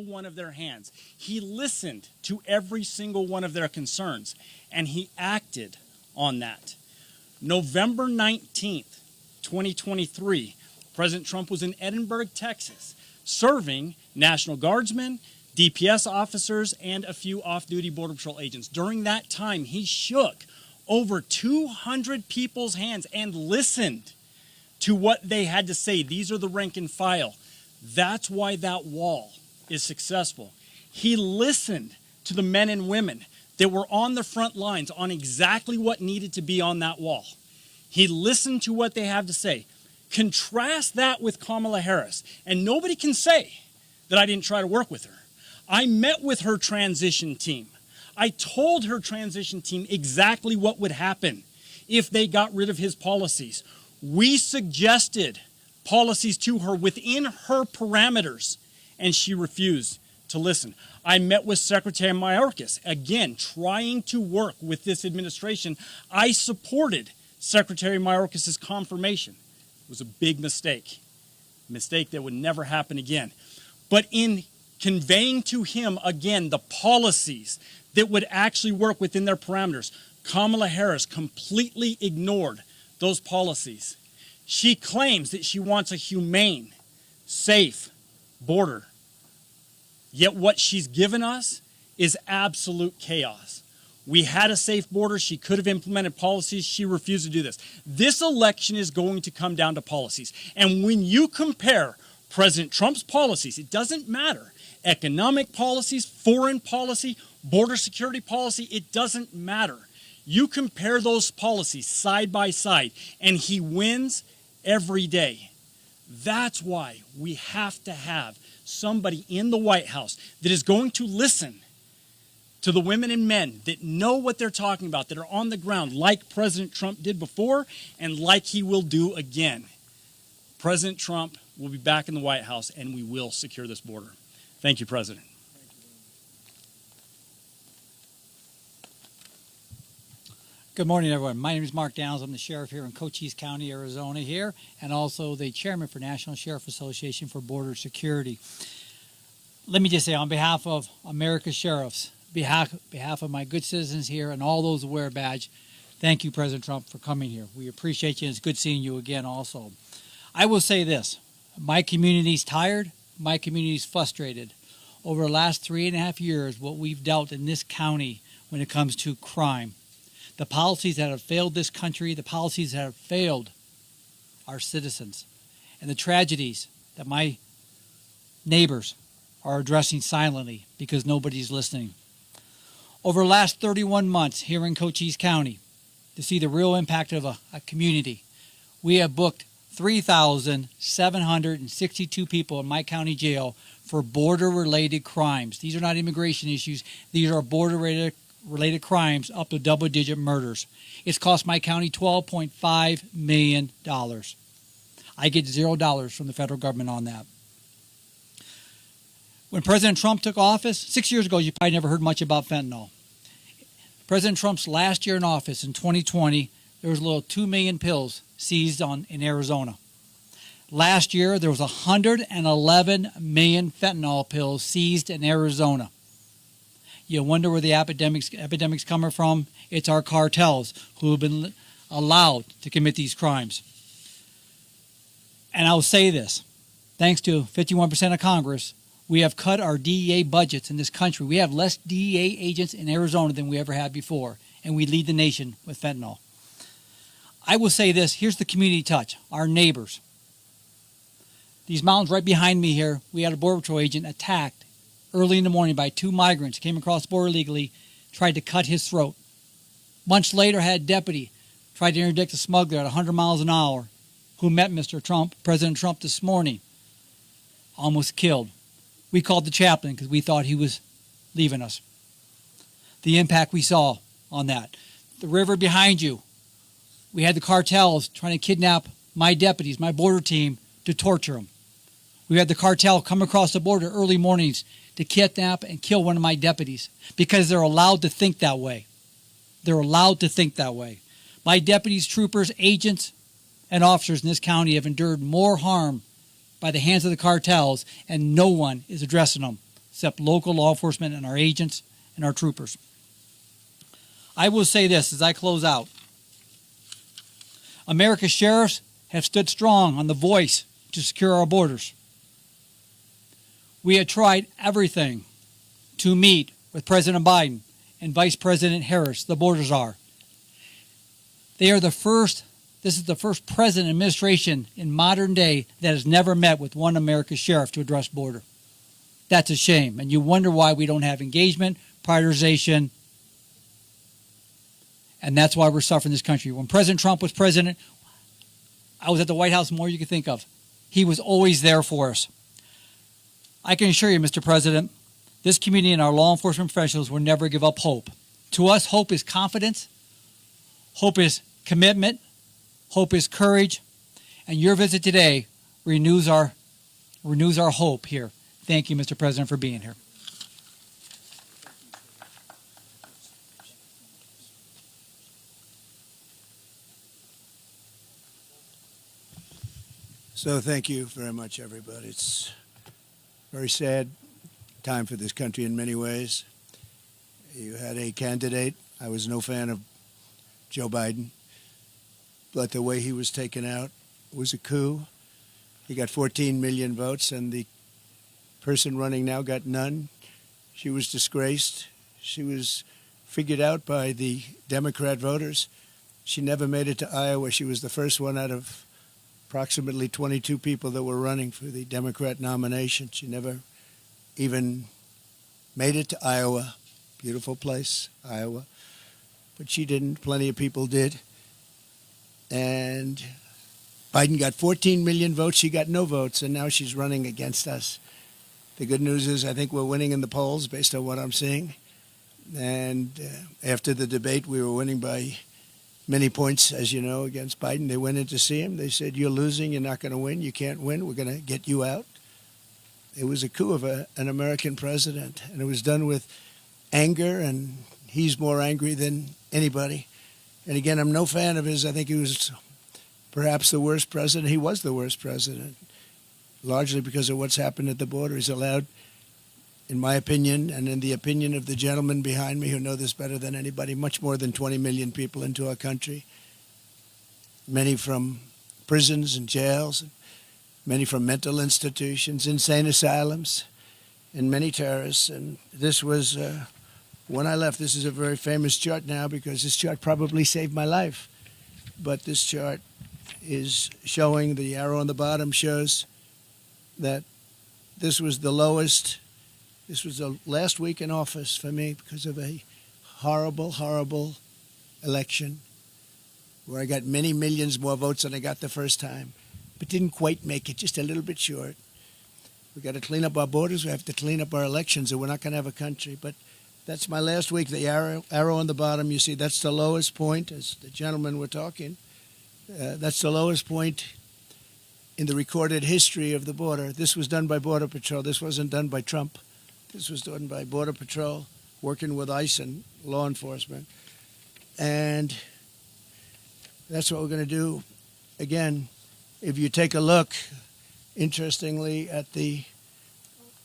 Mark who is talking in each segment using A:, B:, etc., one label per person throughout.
A: one of their hands. He listened to every single one of their concerns, and he acted on that. November 19th, 2023, President Trump was in Edinburgh, Texas, serving National Guardsmen, DPS officers, and a few off-duty Border Patrol agents. During that time, he shook over 200 people's hands and listened to what they had to say. These are the rank and file. That's why that wall is successful. He listened to the men and women that were on the front lines on exactly what needed to be on that wall. He listened to what they have to say. Contrast that with Kamala Harris, and nobody can say that I didn't try to work with her. I met with her transition team. I told her transition team exactly what would happen if they got rid of his policies. We suggested policies to her within her parameters, and she refused to listen. I met with Secretary Mayorkas, again, trying to work with this administration. I supported Secretary Mayorkas' confirmation. It was a big mistake that would never happen again. But in conveying to him, again, the policies that would actually work within their parameters, Kamala Harris completely ignored those policies. She claims that she wants a humane, safe border. Yet what she's given us is absolute chaos. We had a safe border. She could have implemented policies. She refused to do this. This election is going to come down to policies. And when you compare President Trump's policies, it doesn't matter. Economic policies, foreign policy, border security policy, it doesn't matter. You compare those policies side by side, and he wins every day. That's why we have to have somebody in the White House that is going to listen to the women and men that know what they're talking about, that are on the ground like President Trump did before and like he will do again. President Trump will be back in the White House, and we will secure this border. Thank you, President.
B: Good morning, everyone. My name is Mark Downs. I'm the sheriff here in Cochise County, Arizona here, and also the chairman for National Sheriff Association for Border Security. Let me just say, on behalf of America's sheriffs, behalf of my good citizens here and all those who wear a badge, thank you, President Trump, for coming here. We appreciate you, and it's good seeing you again also. I will say this. My community's tired. My community's frustrated. Over the last 3.5 years, what we've dealt in this county when it comes to crime, the policies that have failed this country, the policies that have failed our citizens, and the tragedies that my neighbors are addressing silently because nobody's listening. Over the last 31 months here in Cochise County, to see the real impact of a community, we have booked 3,762 people in my county jail for border-related crimes. These are not immigration issues. These are border-related crimes up to double-digit murders. It's cost my county $12.5 million. I get $0 from the federal government on that. When President Trump took office, 6 years ago, you probably never heard much about fentanyl. President Trump's last year in office in 2020, there was a little 2 million pills seized in Arizona. Last year, there was 111 million fentanyl pills seized in Arizona. You wonder where the epidemic's coming from? It's our cartels who have been allowed to commit these crimes. And I'll say this, thanks to 51% of Congress, we have cut our DEA budgets in this country. We have less DEA agents in Arizona than we ever had before, and we lead the nation with fentanyl. I will say this, here's the community touch, our neighbors. These mountains right behind me here, we had a Border Patrol agent attacked early in the morning by 2 migrants, came across the border illegally, tried to cut his throat. Months later, had a deputy tried to interdict a smuggler at 100 miles an hour who met Mr. Trump, President Trump, this morning, almost killed. We called the chaplain because we thought he was leaving us. The impact we saw on that. The river behind you, we had the cartels trying to kidnap my deputies, my border team, to torture them. We had the cartel come across the border early mornings to kidnap and kill one of my deputies because they're allowed to think that way. They're allowed to think that way. My deputies, troopers, agents, and officers in this county have endured more harm by the hands of the cartels, and no one is addressing them except local law enforcement and our agents and our troopers. I will say this as I close out. America's sheriffs have stood strong on the voice to secure our borders. We have tried everything to meet with President Biden and Vice President Harris, the border czar. They are the first, this is the first president administration in modern day that has never met with one America's sheriff to address border. That's a shame. And you wonder why we don't have engagement, prioritization, and that's why we're suffering this country. When President Trump was president, I was at the White House more than you could think of. He was always there for us. I can assure you, Mr. President, this community and our law enforcement professionals will never give up hope. To us, hope is confidence, hope is commitment, hope is courage, and your visit today renews our hope here. Thank you, Mr. President, for being here.
C: So thank you very much, everybody. It's a very sad time for this country in many ways. You had a candidate. I was no fan of Joe Biden, but the way he was taken out was a coup. He got 14 million votes, and the person running now got none. She was disgraced. She was figured out by the Democrat voters. She never made it to Iowa. She was the first one out of approximately 22 people that were running for the Democrat nomination. She never even made it to Iowa. Beautiful place, Iowa. But she didn't. Plenty of people did. And Biden got 14 million votes. She got no votes, and now she's running against us. The good news is I think we're winning in the polls based on what I'm seeing. And after the debate, we were winning by many points, as you know, against Biden. They went in to see him. They said, "You're losing. You're not going to win. You can't win. We're going to get you out." It was a coup of an American president, and it was done with anger, and he's more angry than anybody. And again, I'm no fan of his. I think he was perhaps the worst president. He was the worst president, largely because of what's happened at the border. He's allowed, in my opinion, and in the opinion of the gentleman behind me who know this better than anybody, much more than 20 million people into our country, many from prisons and jails, many from mental institutions, insane asylums, and many terrorists. And this was, when I left, this is a very famous chart now because this chart probably saved my life. But this chart is showing, the arrow on the bottom shows that this was the lowest. This was the last week in office for me because of a horrible, horrible election where I got many millions more votes than I got the first time, but didn't quite make it, just a little bit short. We got to clean up our borders. We have to clean up our elections, or we're not going to have a country. But that's my last week. The arrow on the bottom, you see, that's the lowest point, as the gentlemen were talking. That's the lowest point in the recorded history of the border. This was done by Border Patrol. This wasn't done by Trump. This was done by Border Patrol, working with ICE and law enforcement. And that's what we're going to do. Again, if you take a look, interestingly, at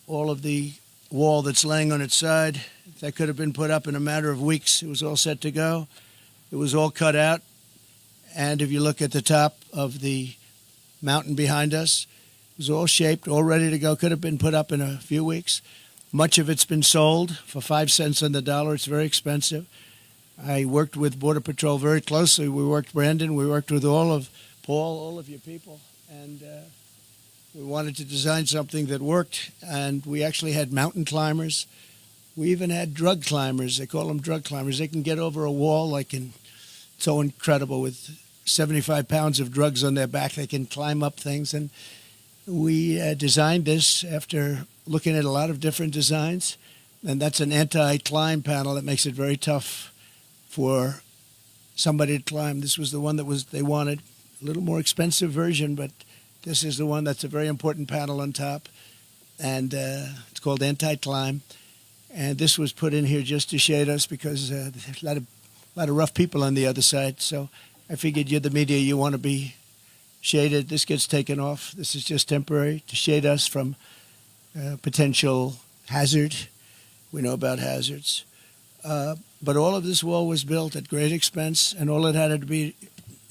C: all of the wall that's laying on its side, that could have been put up in a matter of weeks. It was all set to go. It was all cut out. And if you look at the top of the mountain behind us, it was all shaped, all ready to go. Could have been put up in a few weeks. Much of it's been sold for 5 cents on the dollar. It's very expensive. I worked with Border Patrol very closely. We worked, Brandon, we worked with all of Paul, all of your people. And we wanted to design something that worked. And we actually had mountain climbers. We even had drug climbers. They call them drug climbers. They can get over a wall so incredible with 75 pounds of drugs on their back. They can climb up things. And we designed this after looking at a lot of different designs. And that's an anti-climb panel that makes it very tough for somebody to climb. This was the one that they wanted. A little more expensive version, but this is the one that's a very important panel on top. And it's called anti-climb. And this was put in here just to shade us because there's a lot of rough people on the other side. So I figured you're the media, you want to be shaded. This gets taken off. This is just temporary to shade us from potential hazard. We know about hazards. But all of this wall was built at great expense, and all it had to be,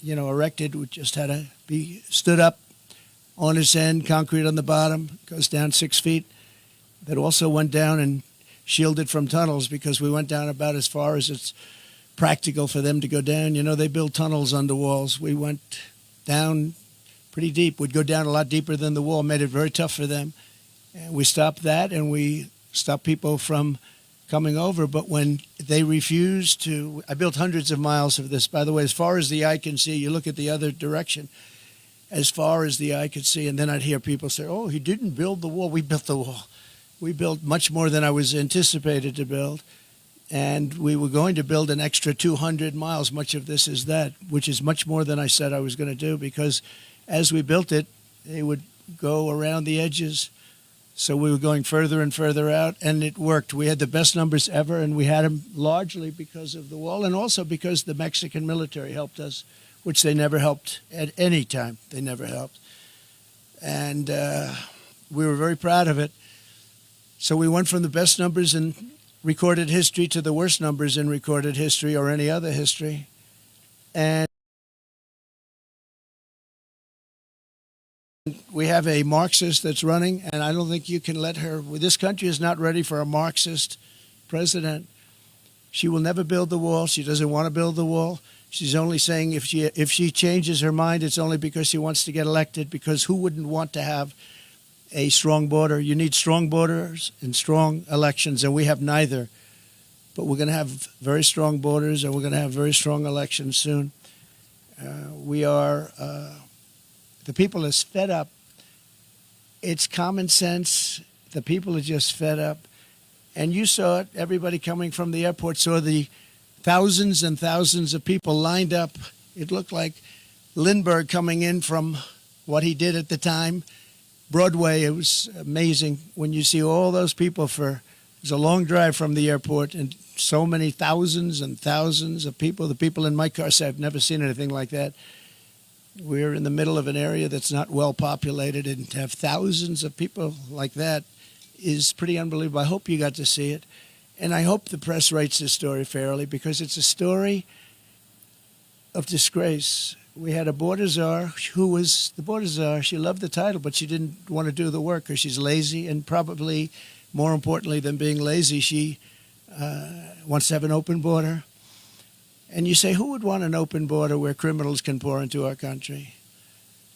C: erected. We just had to be stood up on its end, concrete on the bottom, goes down 6 feet. That also went down and shielded from tunnels, because we went down about as far as it's practical for them to go down. They build tunnels under walls. We went down pretty deep. We'd go down a lot deeper than the wall, made it very tough for them. And we stopped that, and we stopped people from coming over. But when they refused to, I built hundreds of miles of this, by the way, as far as the eye can see. You look at the other direction, as far as the eye could see. And then I'd hear people say, oh, he didn't build the wall. We built the wall. We built much more than I was anticipated to build. And we were going to build an extra 200 miles. Much of this is that, which is much more than I said I was going to do, because as we built it, they would go around the edges. So we were going further and further out, and it worked. We had the best numbers ever, and we had them largely because of the wall, and also because the Mexican military helped us, which they never helped at any time. They never helped. And we were very proud of it. So we went from the best numbers in recorded history to the worst numbers in recorded history or any other history. And we have a Marxist that's running, and I don't think you can let her. This country is not ready for a Marxist president. She will never build the wall. She doesn't want to build the wall. She's only saying if she changes her mind, it's only because she wants to get elected, because who wouldn't want to have a strong border? You need strong borders and strong elections, and we have neither. But we're going to have very strong borders, and we're going to have very strong elections soon. The people are fed up. It's common sense. The people are just fed up. And you saw it. Everybody coming from the airport saw the thousands and thousands of people lined up. It looked like Lindbergh coming in from what he did at the time. Broadway, it was amazing when you see all those people. It was a long drive from the airport, and so many thousands and thousands of people. The people in my car say, I've never seen anything like that. We're in the middle of an area that's not well populated, and to have thousands of people like that is pretty unbelievable. I hope you got to see it, and I hope the press writes this story fairly, because it's a story of disgrace. We had a border czar who was the border czar. She loved the title, but she didn't want to do the work because she's lazy, and probably more importantly than being lazy, she wants to have an open border. And you say, who would want an open border where criminals can pour into our country?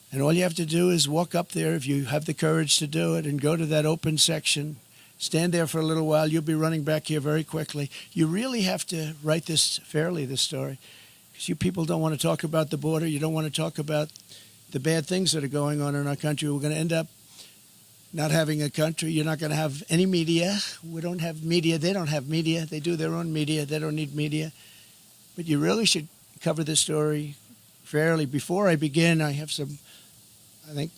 C: And all you have to do is walk up there, if you have the courage to do it, and go to that open section. Stand there for a little while. You'll be running back here very quickly. You really have to write this fairly, this story. Because you people don't want to talk about the border. You don't want to talk about the bad things that are going on in our country. We're going to end up not having a country. You're not going to have any media. We don't have media. They don't have media. They do their own media. They don't need media. But you really should cover this story fairly. Before I begin, I have some, I think,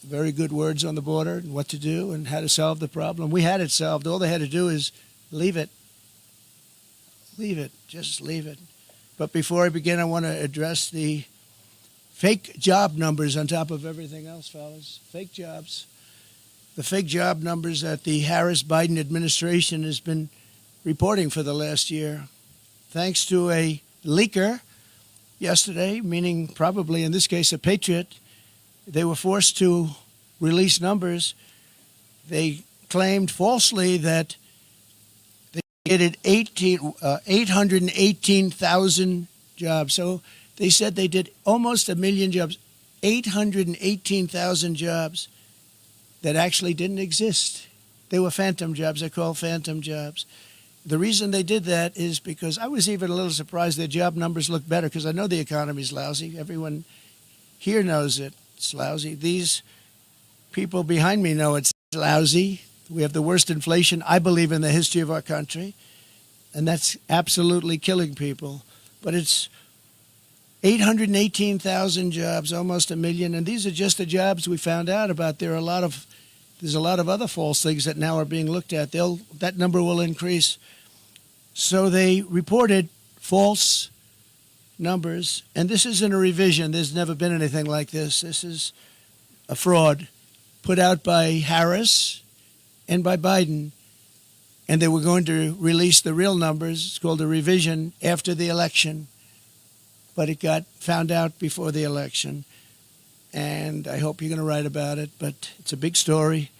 C: very good words on the border and what to do and how to solve the problem. We had it solved. All they had to do is leave it. Leave it. Just leave it. But before I begin, I want to address the fake job numbers on top of everything else, fellas. Fake jobs. The fake job numbers that the Harris-Biden administration has been reporting for the last year. Thanks to a leaker yesterday, meaning probably in this case a patriot, they were forced to release numbers. They claimed falsely that they did 818,000 jobs. So they said they did almost 1 million jobs, 818,000 jobs that actually didn't exist. They were phantom jobs. They're called phantom jobs. The reason they did that is because I was even a little surprised their job numbers look better, because I know the economy's lousy. Everyone here knows it. It's lousy. These people behind me know it's lousy. We have the worst inflation, I believe, in the history of our country, and that's absolutely killing people. But it's 818,000 jobs, almost 1 million, and these are just the jobs we found out about. There's a lot of other false things that now are being looked at. That number will increase. So they reported false numbers, and this isn't a revision. There's never been anything like this. This is a fraud put out by Harris and by Biden. and they were going to release the real numbers. It's called a revision after the election, but it got found out before the election. And I hope you're going to write about it, but it's a big story,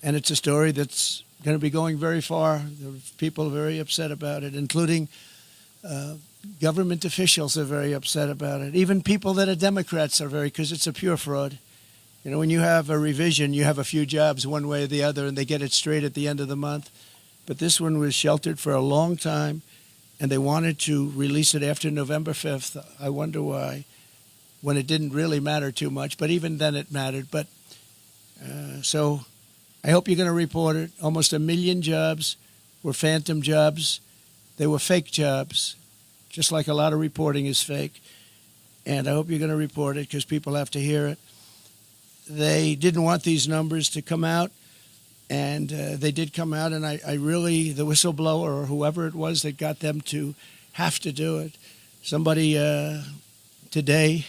C: and it's a story that's going to be going very far. There are people very upset about it, including government officials are very upset about it. Even people that are Democrats are very, because it's a pure fraud. You know, when you have a revision, you have a few jobs one way or the other, and they get it straight at the end of the month. But this one was sheltered for a long time, and they wanted to release it after November 5th. I wonder why, when it didn't really matter too much. But even then it mattered. But so I hope you're going to report it. Almost 1 million jobs were phantom jobs. They were fake jobs, just like a lot of reporting is fake. And I hope you're going to report it because people have to hear it. They didn't want these numbers to come out, and they did come out, and I really, the whistleblower or whoever it was that got them to have to do it, somebody today,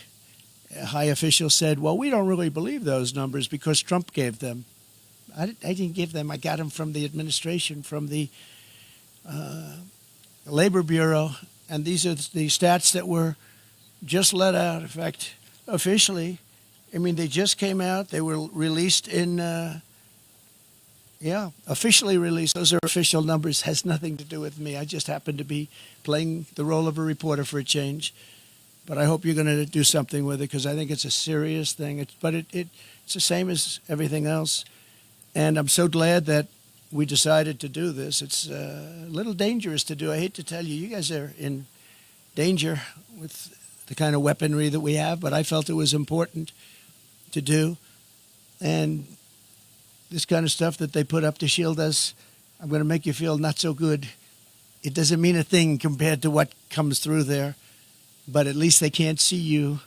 C: a high official said, well, we don't really believe those numbers because Trump gave them. I didn't give them. I got them from the administration, from the Labor Bureau, and these are the stats that were just let out. In fact, officially, I mean, they just came out. They were released in, officially released. Those are official numbers. Has nothing to do with me. I just happen to be playing the role of a reporter for a change. But I hope you're going to do something with it because I think it's a serious thing. It's the same as everything else. And I'm so glad that we decided to do this. It's a little dangerous to do. I hate to tell you, you guys are in danger with the kind of weaponry that we have, but I felt it was important to do. And this kind of stuff that they put up to shield us, I'm going to make you feel not so good. It doesn't mean a thing compared to what comes through there, but at least they can't see you.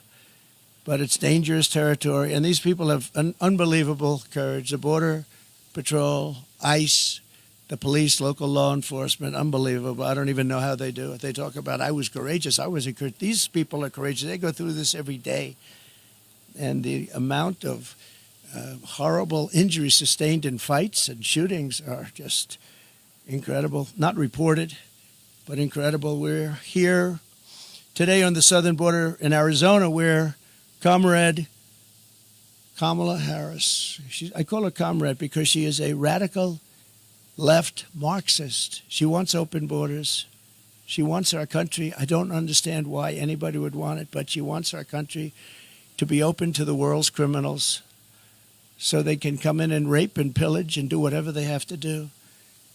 C: But it's dangerous territory, and these people have an unbelievable courage. The Border Patrol, ICE, the police, local law enforcement, unbelievable. I don't even know how they do it. They talk about, I was courageous. I was encouraged. These people are courageous. They go through this every day. And the amount of horrible injuries sustained in fights and shootings are just incredible. Not reported, but incredible. We're here today on the southern border in Arizona where Comrade Kamala Harris, I call her Comrade because she is a radical left Marxist. She wants open borders. She wants our country. I don't understand why anybody would want it, but she wants our country to be open to the world's criminals so they can come in and rape and pillage and do whatever they have to do.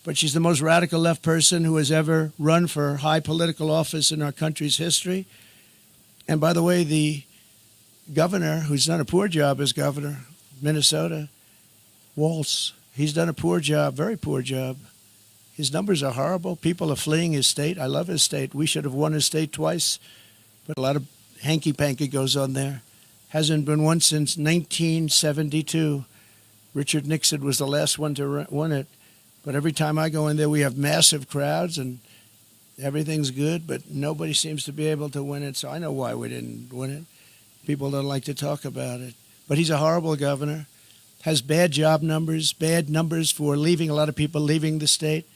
C: But she's the most radical left person who has ever run for high political office in our country's history. And by the way, the governor, who's done a poor job as governor, Minnesota, Walz, he's done a poor job, very poor job. His numbers are horrible. People are fleeing his state. I love his state. We should have won his state twice, but a lot of hanky-panky goes on there. Hasn't been won since 1972. Richard Nixon was the last one to win it. But every time I go in there, we have massive crowds and everything's good, but nobody seems to be able to win it. So I know why we didn't win it. People don't like to talk about it. But he's a horrible governor, has bad job numbers, bad numbers for leaving, a lot of people leaving the state.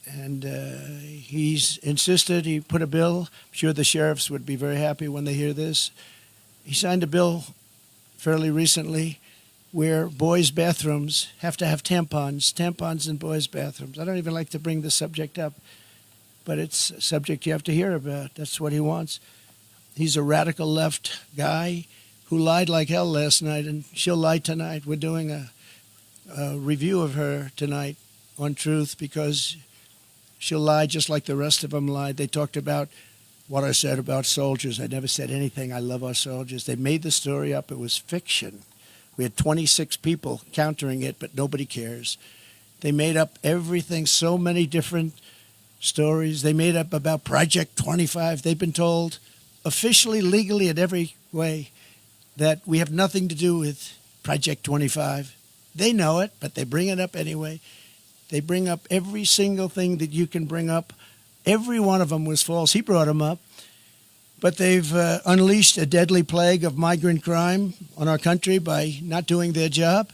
C: And he's insisted, he put a bill, I'm sure the sheriffs would be very happy when they hear this. He signed a bill fairly recently where boys' bathrooms have to have tampons in boys' bathrooms. I don't even like to bring the subject up, but it's a subject you have to hear about. That's what he wants. He's a radical left guy who lied like hell last night, and she'll lie tonight. We're doing a review of her tonight on Truth because she'll lie just like the rest of them lied. They talked about what I said about soldiers. I never said anything. I love our soldiers. They made the story up. It was fiction. We had 26 people countering it, but nobody cares. They made up everything, so many different stories. They made up about Project 25. They've been told officially, legally, in every way that we have nothing to do with Project 25. They know it, but they bring it up anyway. They bring up every single thing that you can bring up. Every one of them was false. He brought them up. But they've unleashed a deadly plague of migrant crime on our country by not doing their job.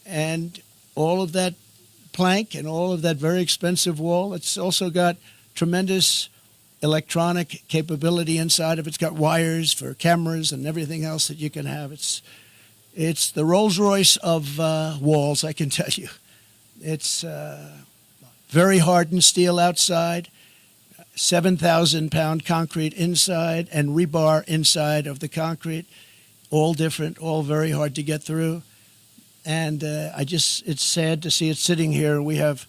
C: And all of that plank and all of that very expensive wall. It's also got tremendous electronic capability inside of it. It's got wires for cameras and everything else that you can have. It's the Rolls-Royce of walls, I can tell you. It's very hardened steel outside, 7,000-pound concrete inside, and rebar inside of the concrete, all different, all very hard to get through. And it's sad to see it sitting here. We have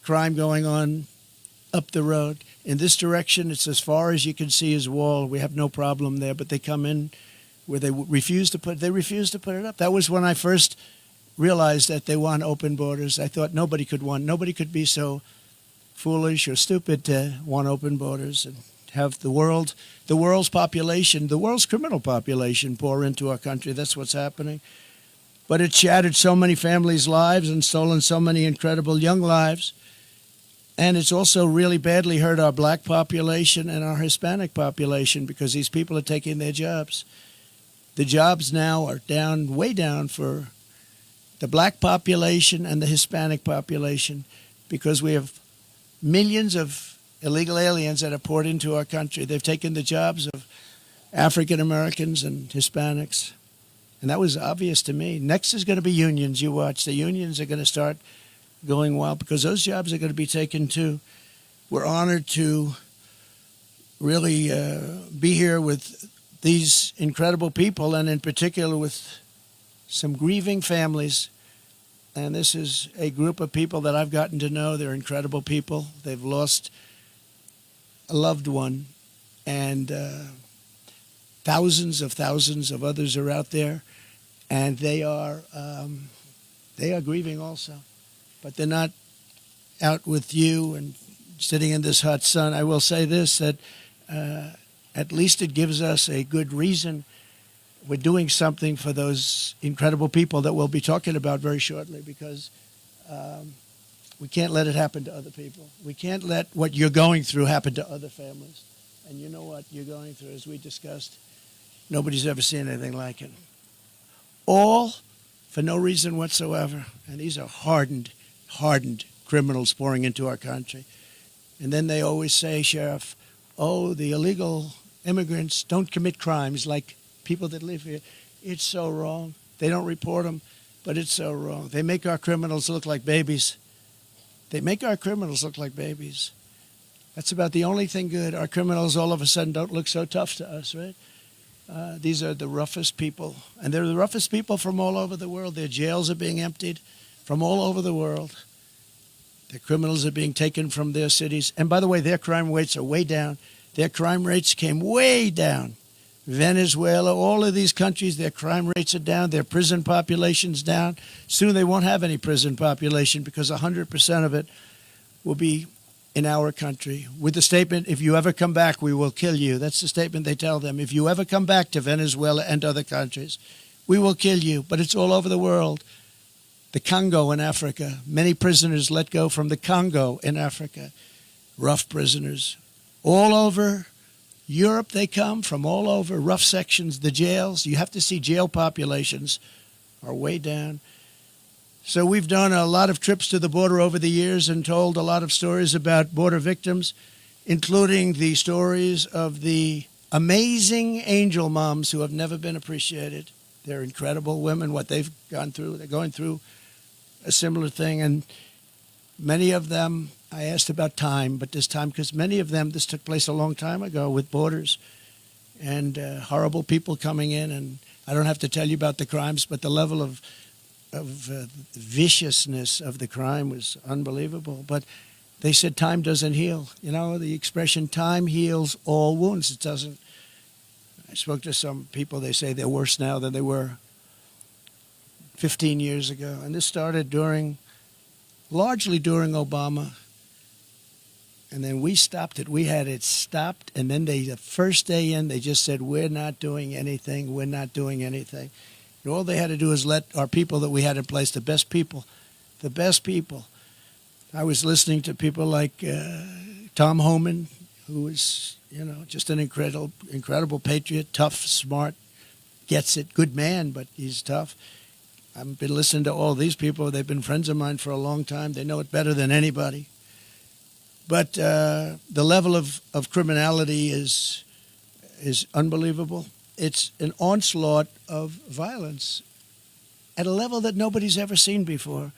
C: crime going on up the road. In this direction, it's as far as you can see is wall. We have no problem there, but they come in where they refuse to put it up. That was when I first realized that they want open borders. I thought nobody could be so foolish or stupid to want open borders and have the world's population, the world's criminal population pour into our country. That's what's happening. But it shattered so many families' lives and stolen so many incredible young lives. And it's also really badly hurt our black population and our Hispanic population because these people are taking their jobs. The jobs now are down, way down for the black population and the Hispanic population because we have millions of illegal aliens that are poured into our country. They've taken the jobs of African Americans and Hispanics. And that was obvious to me. Next is going to be unions. You watch. The unions are going to start going wild because those jobs are going to be taken too. We're honored to really be here with these incredible people and in particular with some grieving families. And this is a group of people that I've gotten to know. They're incredible people. They've lost a loved one, and thousands of others are out there, and they are grieving also. But they're not out with you and sitting in this hot sun. I will say this, that at least it gives us a good reason. We're doing something for those incredible people that we'll be talking about very shortly because we can't let it happen to other people. We can't let what you're going through happen to other families. And you know what you're going through, as we discussed, nobody's ever seen anything like it. All for no reason whatsoever. And these are hardened criminals pouring into our country. And then they always say, Sheriff, oh, the illegal immigrants don't commit crimes like people that live here. It's so wrong. They don't report them, but it's so wrong. They make our criminals look like babies. That's about the only thing good. Our criminals all of a sudden don't look so tough to us, right? These are the roughest people. And they're the roughest people from all over the world. Their jails are being emptied from all over the world. Their criminals are being taken from their cities. And by the way, their crime rates are way down. Their crime rates came way down. Venezuela, all of these countries, their crime rates are down. Their prison population's down. Soon they won't have any prison population because 100% of it will be in our country with the statement, if you ever come back, we will kill you. That's the statement they tell them. If you ever come back to Venezuela and other countries, we will kill you. But it's all over the world. The Congo in Africa, many prisoners let go from the Congo in Africa, rough prisoners. All over Europe they come from all over, rough sections, the jails. You have to see jail populations are way down. So we've done a lot of trips to the border over the years and told a lot of stories about border victims, including the stories of the amazing angel moms who have never been appreciated. They're incredible women, what they've gone through. They're going through a similar thing. And many of them, I asked about time, but this time, because many of them, this took place a long time ago with borders and horrible people coming in. And I don't have to tell you about the crimes, but the level of viciousness of the crime was unbelievable. But they said time doesn't heal. You know, the expression time heals all wounds. It doesn't. I spoke to some people. They say they're worse now than they were 15 years ago. And this started largely during Obama. And then we stopped it. We had it stopped. And then the first day in, they just said, we're not doing anything. We're not doing anything. And all they had to do is let our people that we had in place, the best people. I was listening to people like Tom Homan, who was, just an incredible patriot, tough, smart, gets it, good man, but he's tough. I've been listening to all these people. They've been friends of mine for a long time. They know it better than anybody. But the level of criminality is unbelievable. It's an onslaught of violence at a level that nobody's ever seen before.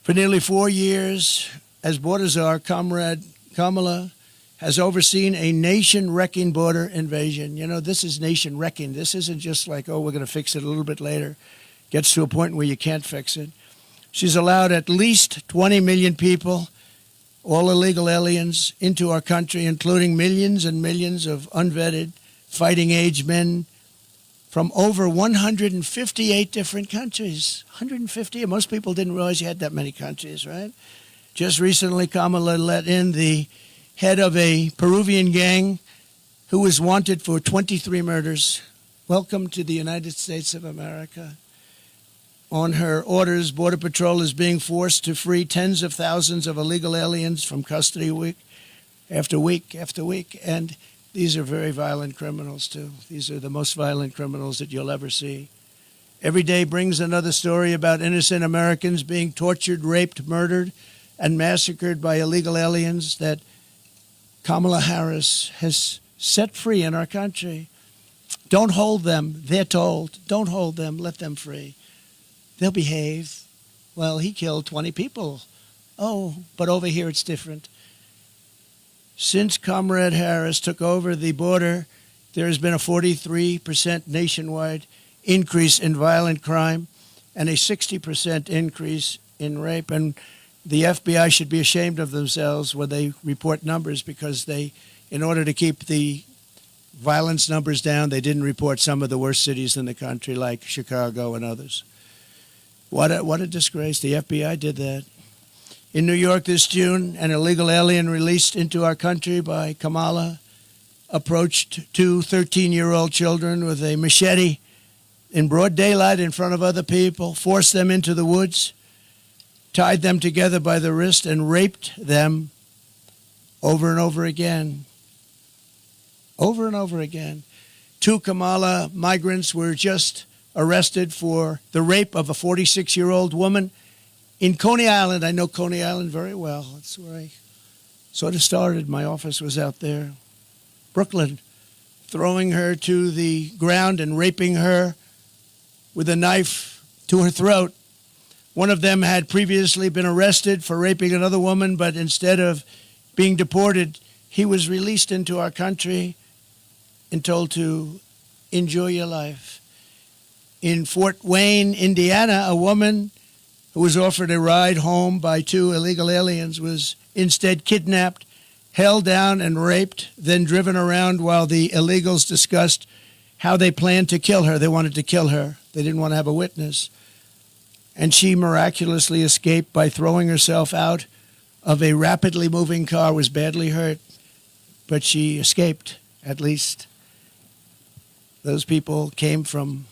C: For nearly 4 years, as border czar, Comrade Kamala has overseen a nation-wrecking border invasion. You know, this is nation-wrecking. This isn't just like, oh, we're going to fix it a little bit later. Gets to a point where you can't fix it. She's allowed at least 20 million people, all illegal aliens, into our country, including millions and millions of unvetted fighting-age men from over 158 different countries. 150. Most people didn't realize you had that many countries, right? Just recently, Kamala let in the head of a Peruvian gang who was wanted for 23 murders. Welcome to the United States of America. On her orders, Border Patrol is being forced to free tens of thousands of illegal aliens from custody week after week after week. And these are very violent criminals, too. These are the most violent criminals that you'll ever see. Every day brings another story about innocent Americans being tortured, raped, murdered, and massacred by illegal aliens that Kamala Harris has set free in our country. Don't hold them, they're told. Don't hold them, let them free. They'll behave. Well, he killed 20 people. Oh, but over here it's different. Since Comrade Harris took over the border, there has been a 43% nationwide increase in violent crime and a 60% increase in rape. And the FBI should be ashamed of themselves when they report numbers, because they, in order to keep the violence numbers down, they didn't report some of the worst cities in the country like Chicago and others. What a disgrace. The FBI did that. In New York this June, an illegal alien released into our country by Kamala approached two 13-year-old children with a machete in broad daylight in front of other people, forced them into the woods, tied them together by the wrist, and raped them over and over again. Over and over again. Two Kamala migrants were just arrested for the rape of a 46-year-old woman in Coney Island. I know Coney Island very well. That's where I sort of started. My office was out there. Brooklyn, throwing her to the ground and raping her with a knife to her throat. One of them had previously been arrested for raping another woman, but instead of being deported, he was released into our country and told to enjoy your life. In Fort Wayne, Indiana, a woman who was offered a ride home by two illegal aliens was instead kidnapped, held down and raped, then driven around while the illegals discussed how they planned to kill her. They wanted to kill her. They didn't want to have a witness. And she miraculously escaped by throwing herself out of a rapidly moving car, was badly hurt, but she escaped, at least. Those people came from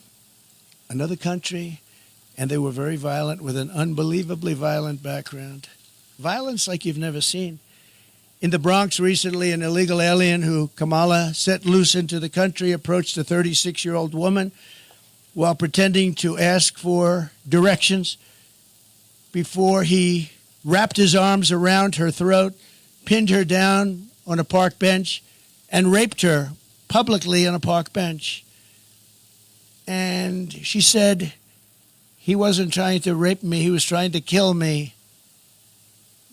C: another country, and they were very violent, with an unbelievably violent background. Violence like you've never seen. In the Bronx recently, an illegal alien who Kamala set loose into the country approached a 36-year-old woman while pretending to ask for directions before he wrapped his arms around her throat, pinned her down on a park bench, and raped her publicly on a park bench. And she said, he wasn't trying to rape me, he was trying to kill me.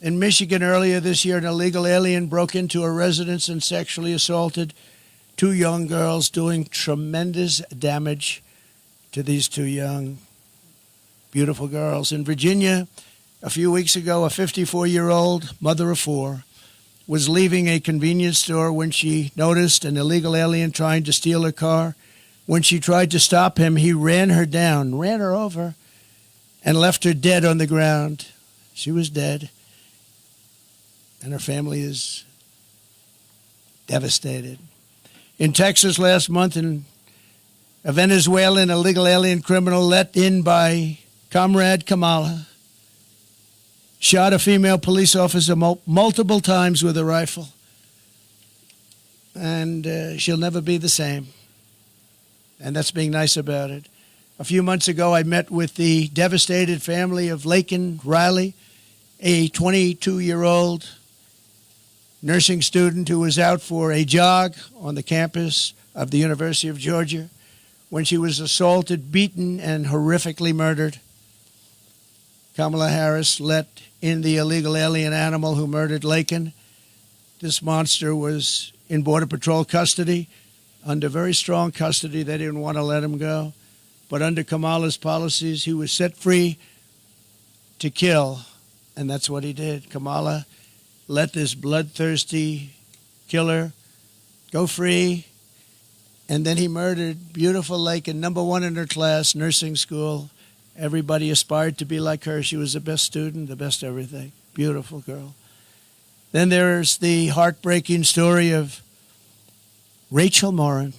C: In Michigan earlier this year, an illegal alien broke into a residence and sexually assaulted two young girls, doing tremendous damage to these two young, beautiful girls. In Virginia, a few weeks ago, a 54-year-old mother of four was leaving a convenience store when she noticed an illegal alien trying to steal her car. When she tried to stop him, he ran her down, ran her over, and left her dead on the ground. She was dead, and her family is devastated. In Texas last month, a Venezuelan illegal alien criminal let in by Comrade Kamala shot a female police officer multiple times with a rifle, and she'll never be the same. And that's being nice about it. A few months ago, I met with the devastated family of Laken Riley, a 22-year-old nursing student who was out for a jog on the campus of the University of Georgia when she was assaulted, beaten, and horrifically murdered. Kamala Harris let in the illegal alien animal who murdered Laken. This monster was in Border Patrol custody, under very strong custody. They didn't want to let him go. But under Kamala's policies, he was set free to kill, and that's what he did. Kamala let this bloodthirsty killer go free, and then he murdered beautiful Laken, #1 in her class, nursing school. Everybody aspired to be like her. She was the best student, the best everything. Beautiful girl. Then there's the heartbreaking story of Rachel Morin.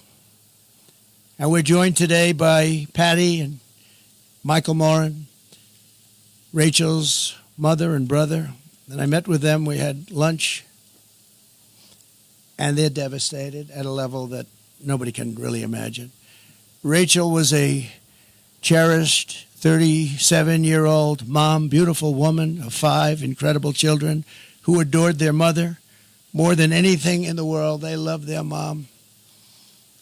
C: And we're joined today by Patty and Michael Morin, Rachel's mother and brother. And I met with them. We had lunch. And they're devastated at a level that nobody can really imagine. Rachel was a cherished 37-year-old mom, beautiful woman of 5 incredible children who adored their mother more than anything in the world. They loved their mom.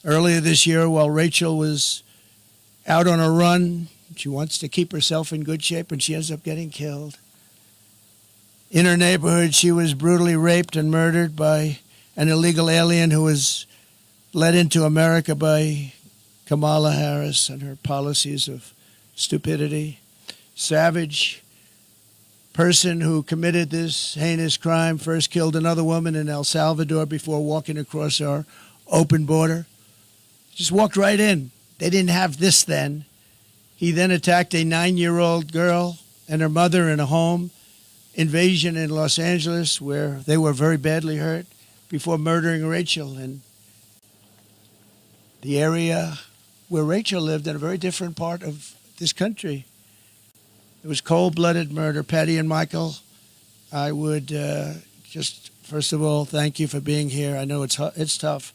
C: Earlier this year, while Rachel was out on a run, she wants to keep herself in good shape, and she ends up getting killed. In her neighborhood, she was brutally raped and murdered by an illegal alien who was led into America by Kamala Harris and her policies of stupidity. Savage person who committed this heinous crime first killed another woman in El Salvador before walking across our open border. Just walked right in. They didn't have this then. He then attacked a 9-year-old girl and her mother in a home invasion in Los Angeles where they were very badly hurt before murdering Rachel in the area where Rachel lived, in a very different part of this country. It was cold-blooded murder. Patty and Michael, I would just, first of all, thank you for being here. I know it's tough,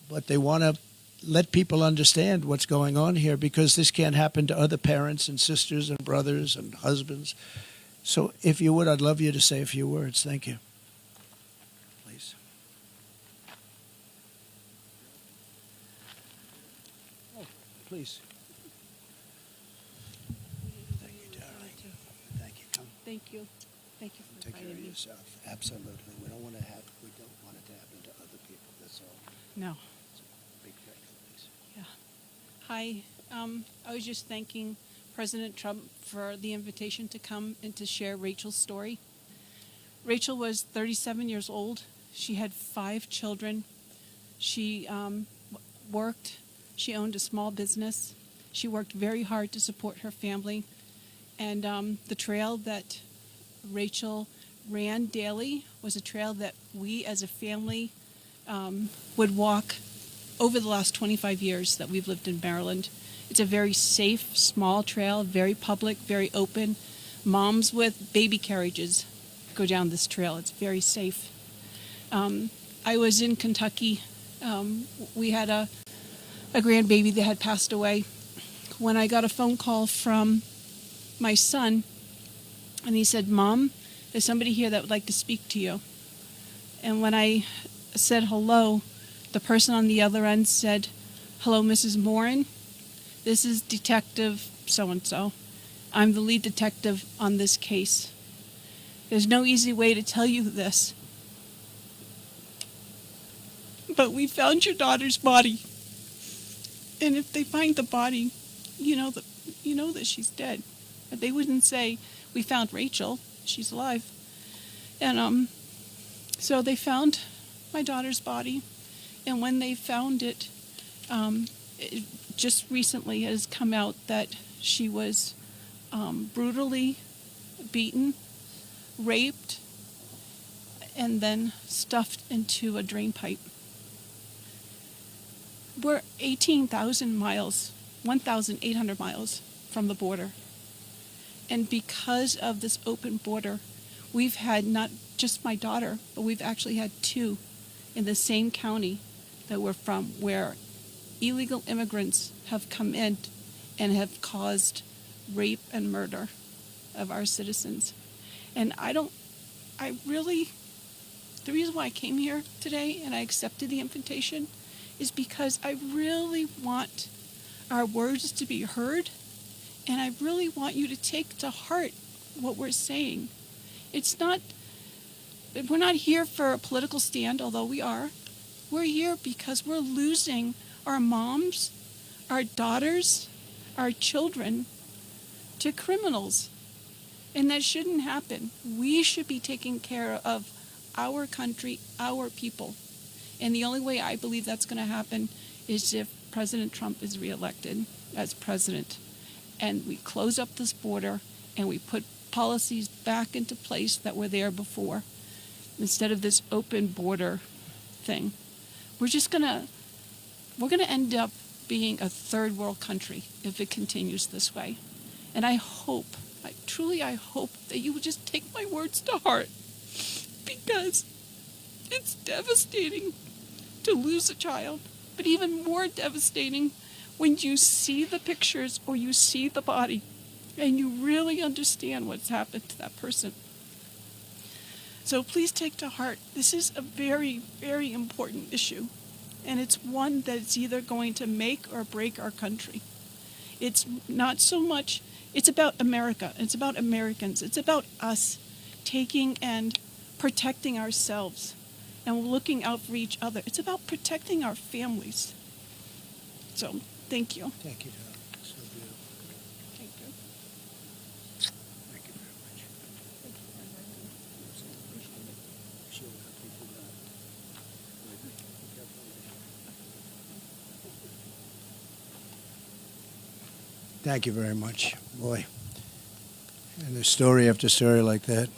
C: but they want to let people understand what's going on here, because this can't happen to other parents and sisters and brothers and husbands. So if you would, I'd love you to say a few words. Thank you. Please. Oh, please. Thank you, darling. Thank you. Come.
D: Thank you. Thank you for
C: Take care
D: inviting
C: of
D: me.
C: yourself. Absolutely. We don't want it to happen to other people. That's all.
D: No.
C: Big thank you, please.
D: Hi. I was just thanking President Trump for the invitation to come and to share Rachel's story. Rachel was 37 years old. She had 5 children. She worked. She owned a small business. She worked very hard to support her family. And the trail that Rachel ran daily was a trail that we as a family would walk over the last 25 years that we've lived in Maryland. It's a very safe, small trail, very public, very open. Moms with baby carriages go down this trail. It's very safe. I was in Kentucky. We had a grandbaby that had passed away. When I got a phone call from my son, and he said, "Mom, there's somebody here that would like to speak to you." And when I said hello, the person on the other end said, "Hello, Mrs. Morin. This is Detective so-and-so. I'm the lead detective on this case. There's no easy way to tell you this, but we found your daughter's body. And if they find the body, you know that she's dead. But they wouldn't say, 'We found Rachel. She's alive.'" And so they found my daughter's body. And when they found it, just recently it has come out that she was brutally beaten, raped, and then stuffed into a drain pipe. We're 18,000 miles, 1,800 miles from the border. And because of this open border, we've had not just my daughter, but we've actually had 2 in the same county that we're from, where illegal immigrants have come in and have caused rape and murder of our citizens. And the reason why I came here today and I accepted the invitation is because I really want our words to be heard, and I really want you to take to heart what we're saying. We're not here for a political stand, although we are. We're here because we're losing our moms, our daughters, our children to criminals. And that shouldn't happen. We should be taking care of our country, our people. And the only way I believe that's going to happen is if President Trump is reelected as president. And we close up this border and we put policies back into place that were there before, instead of this open border thing. We're going to end up being a third world country if it continues this way. And I truly hope that you would just take my words to heart, because it's devastating to lose a child, but even more devastating when you see the pictures or you see the body and you really understand what's happened to that person. So please take to heart, this is a very, very important issue, and it's one that's either going to make or break our country. It's not so much, it's about America, it's about Americans, it's about us taking and protecting ourselves and looking out for each other. It's about protecting our families. So, thank you.
C: Thank you, Tom. So beautiful.
D: Thank you.
C: Thank you very much. She'll help you through that. Thank you very much, boy. And there's story after story like that.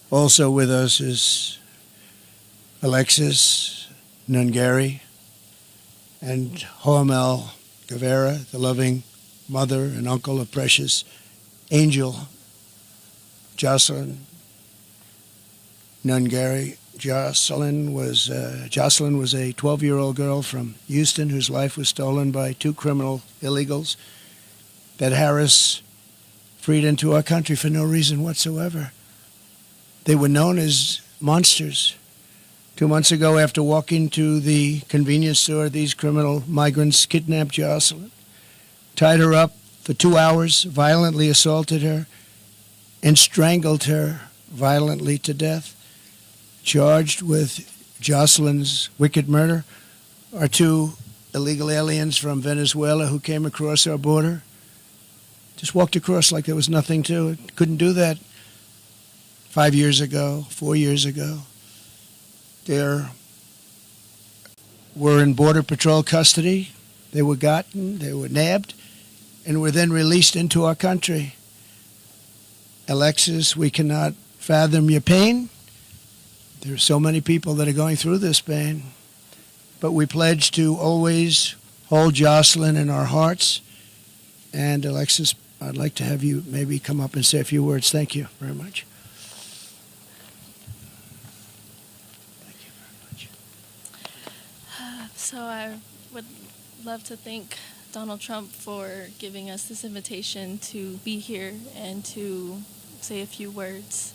C: Also with us is Alexis Nungari and Hoamel Guevara, the loving mother and uncle of precious Angel Jocelyn Nungari. Jocelyn was a 12-year-old girl from Houston whose life was stolen by two criminal illegals that Harris freed into our country for no reason whatsoever. They were known as monsters. 2 months ago, after walking to the convenience store, these criminal migrants kidnapped Jocelyn, tied her up for 2 hours, violently assaulted her, and strangled her violently to death. Charged with Jocelyn's wicked murder are two illegal aliens from Venezuela who came across our border. Just walked across like there was nothing to it. Couldn't do that 5 years ago, 4 years ago. They were in Border Patrol custody. They were gotten, they were nabbed, and were then released into our country. Alexis, we cannot fathom your pain. There are so many people that are going through this pain. But we pledge to always hold Jocelyn in our hearts. And Alexis, I'd like to have you maybe come up and say a few words. Thank you very much. Thank you very much.
E: So I would love to thank Donald Trump for giving us this invitation to be here and to say a few words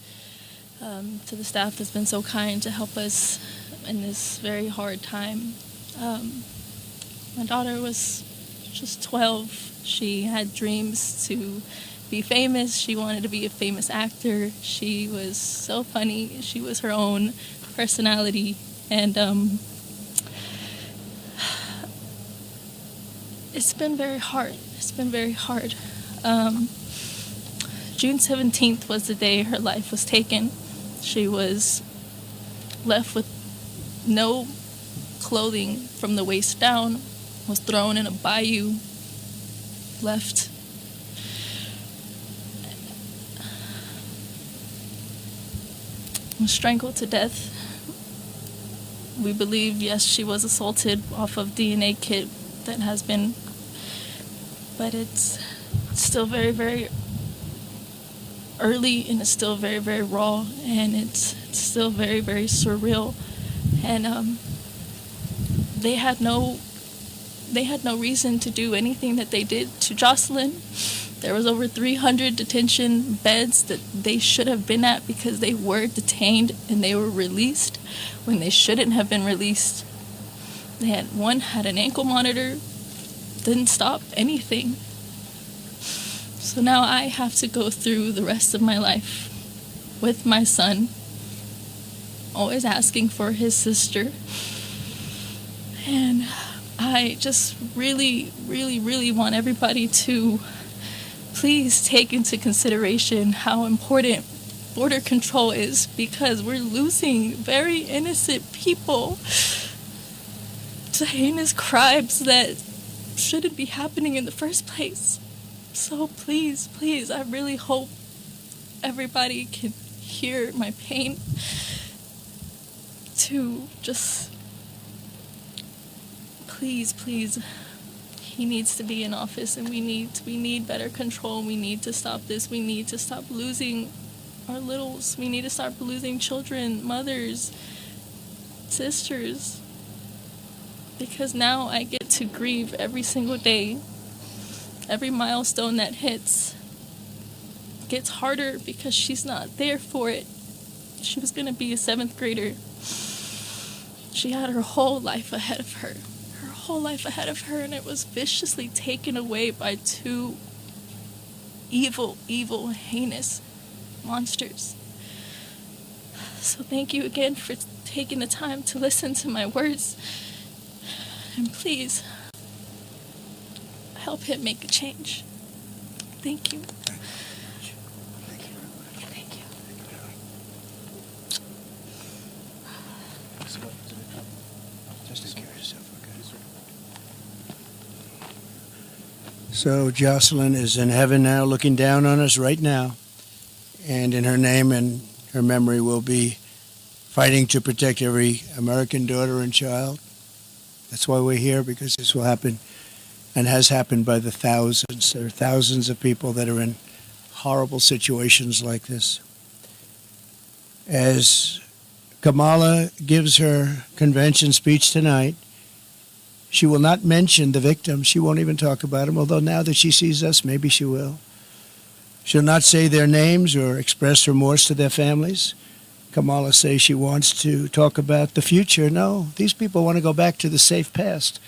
E: to the staff that's been so kind to help us in this very hard time. My daughter was just 12. She had dreams to be famous. She wanted to be a famous actor. She was so funny. She was her own personality. And it's been very hard. It's been very hard. June 17th was the day her life was taken. She was left with no clothing from the waist down, was thrown in a bayou, left strangled to death. We believe, yes, she was assaulted off of DNA kit that has been, but it's still very, very early, and it's still very, very raw, and it's still very, very surreal. And they had no they had no reason to do anything that they did to Jocelyn. There was over 300 detention beds that they should have been at because they were detained and they were released when they shouldn't have been released. One had an ankle monitor, didn't stop anything. So now I have to go through the rest of my life with my son, always asking for his sister. And I just really, really, really want everybody to please take into consideration how important border control is, because we're losing very innocent people to heinous crimes that shouldn't be happening in the first place. So please, please, I really hope everybody can hear my pain, to just please, please, he needs to be in office, and we need better control. We need to stop this. We need to stop losing our littles. We need to stop losing children, mothers, sisters, because now I get to grieve every single day. Every milestone that hits gets harder because she's not there for it. She was going to be a 7th grader. She had her whole life ahead of her. And it was viciously taken away by 2 evil, heinous monsters. So thank you again for taking the time to listen to my words. And please, help him make a change. Thank you.
C: Thank you very much.
E: Thank you.
C: Just take care of yourself, okay? So Jocelyn is in heaven now, looking down on us right now. And in her name and her memory, we'll be fighting to protect every American daughter and child. That's why we're here, because this will happen and has happened by the thousands. There are thousands of people that are in horrible situations like this. As Kamala gives her convention speech tonight, she will not mention the victims. She won't even talk about them, although now that she sees us, maybe she will. She'll not say their names or express remorse to their families. Kamala says she wants to talk about the future. No, these people want to go back to the safe past.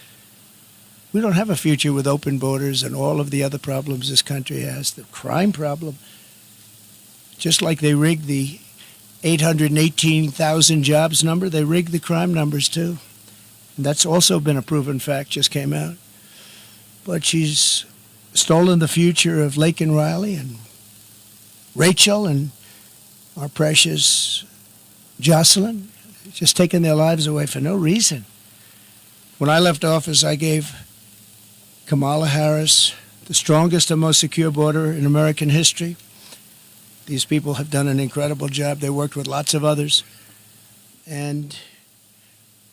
C: We don't have a future with open borders and all of the other problems this country has. The crime problem, just like they rigged the 818,000 jobs number, they rigged the crime numbers too. And that's also been a proven fact, just came out. But she's stolen the future of Lake and Riley and Rachel and our precious Jocelyn, just taking their lives away for no reason. When I left office, I gave Kamala Harris the strongest and most secure border in American history. These people have done an incredible job. They worked with lots of others. And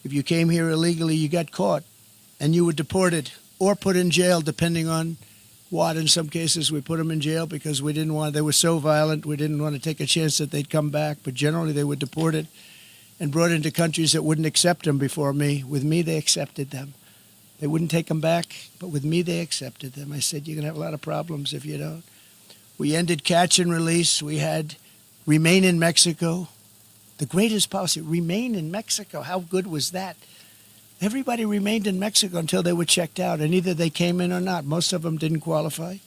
C: if you came here illegally, you got caught and you were deported or put in jail, depending on what. In some cases, we put them in jail because we didn't want, they were so violent, we didn't want to take a chance that they'd come back. But generally, they were deported and brought into countries that wouldn't accept them before me. With me, they accepted them. They wouldn't take them back, but with me, they accepted them. I said, you're going to have a lot of problems if you don't. We ended catch and release. We had remain in Mexico. The greatest policy, remain in Mexico. How good was that? Everybody remained in Mexico until they were checked out, and either they came in or not. Most of them didn't qualify.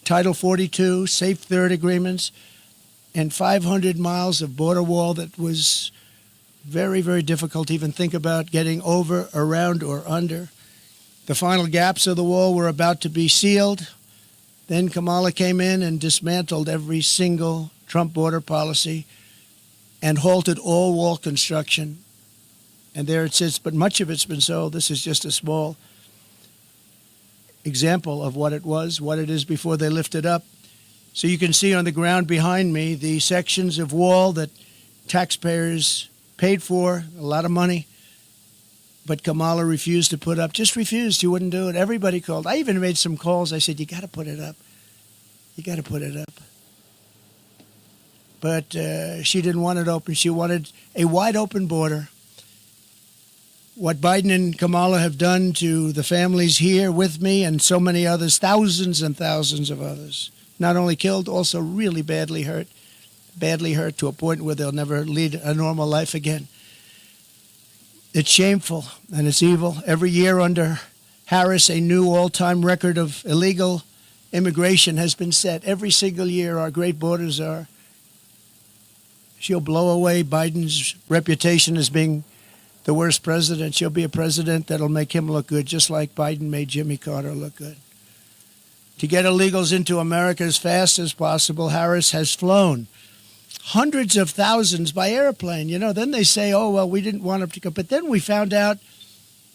C: Title 42, Safe Third agreements, and 500 miles of border wall that was very, very difficult to even think about getting over, around, or under. The final gaps of the wall were about to be sealed. Then Kamala came in and dismantled every single Trump border policy and halted all wall construction. And there it sits, but much of it's been sold. This is just a small example of what it was, what it is before they lift it up. So you can see on the ground behind me the sections of wall that taxpayers paid for, a lot of money. But Kamala refused to put up, just refused. She wouldn't do it. Everybody called. I even made some calls. I said, you got to put it up. You got to put it up. But she didn't want it open. She wanted a wide open border. what Biden and Kamala have done to the families here with me and so many others, thousands and thousands of others, not only killed, also really badly hurt to a point where they'll never lead a normal life again. It's shameful and it's evil. Every year under Harris, a new all-time record of illegal immigration has been set. Every single year, our great borders are. She'll blow away Biden's reputation as being the worst president. She'll be a president that'll make him look good, just like Biden made Jimmy Carter look good. To get illegals into America as fast as possible, Harris has flown hundreds of thousands by airplane. You know, then they say, oh, well, we didn't want them to go. But then we found out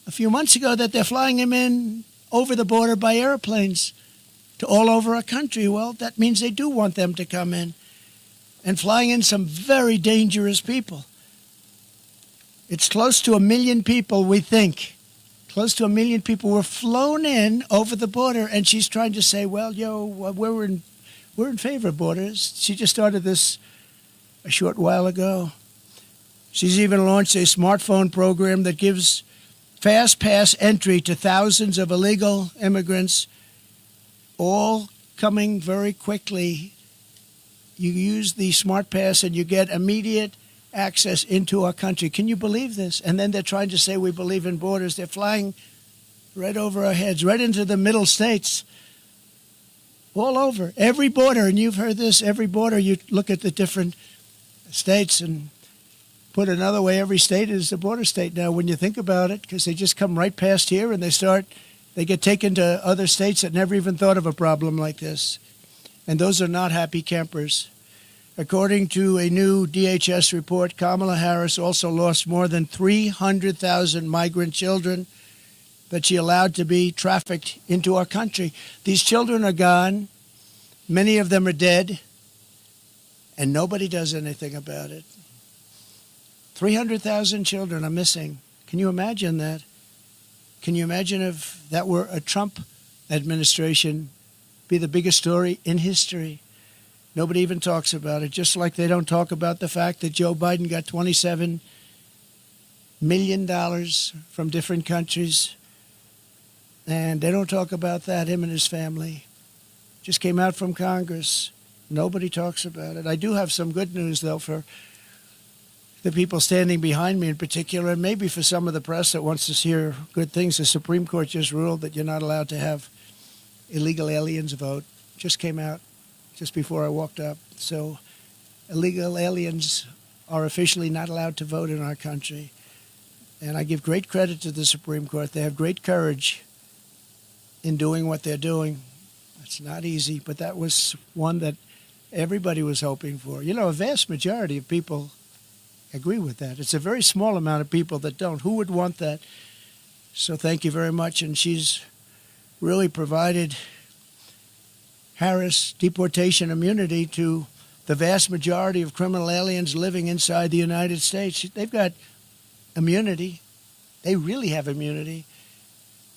C: a few months ago that they're flying him in over the border by airplanes to all over our country. Well, that means they do want them to come in, and flying in some very dangerous people. It's close to 1 million people, we think. Close to 1 million people were flown in over the border, and she's trying to say, well, we're in favor of borders. She just started this a short while ago. She's even launched a smartphone program that gives fast pass entry to thousands of illegal immigrants, all coming very quickly. You use the smart pass and you get immediate access into our country. Can you believe this? And then they're trying to say we believe in borders. They're flying right over our heads, right into the middle states, all over. Every border, and you've heard this, every border, you look at the different states and put another way, every state is a border state now when you think about it, because they just come right past here and they get taken to other states that never even thought of a problem like this. And those are not happy campers. According to a new DHS report, Kamala Harris also lost more than 300,000 migrant children that she allowed to be trafficked into our country. These children are gone. Many of them are dead. And nobody does anything about it. 300,000 children are missing. Can you imagine that? Can you imagine if that were a Trump administration, be the biggest story in history? Nobody even talks about it, just like they don't talk about the fact that Joe Biden got $27 million from different countries. And they don't talk about that, him and his family. Just came out from Congress. Nobody talks about it. I do have some good news, though, for the people standing behind me in particular, and maybe for some of the press that wants to hear good things. The Supreme Court just ruled that you're not allowed to have illegal aliens vote. Just came out just before I walked up. So illegal aliens are officially not allowed to vote in our country. And I give great credit to the Supreme Court. They have great courage in doing what they're doing. It's not easy, but that was one that everybody was hoping for. You know, a vast majority of people agree with that. It's a very small amount of people that don't. Who would want that? So thank you very much. And she's really provided Harris deportation immunity to the vast majority of criminal aliens living inside the United States. They've got immunity. They really have immunity.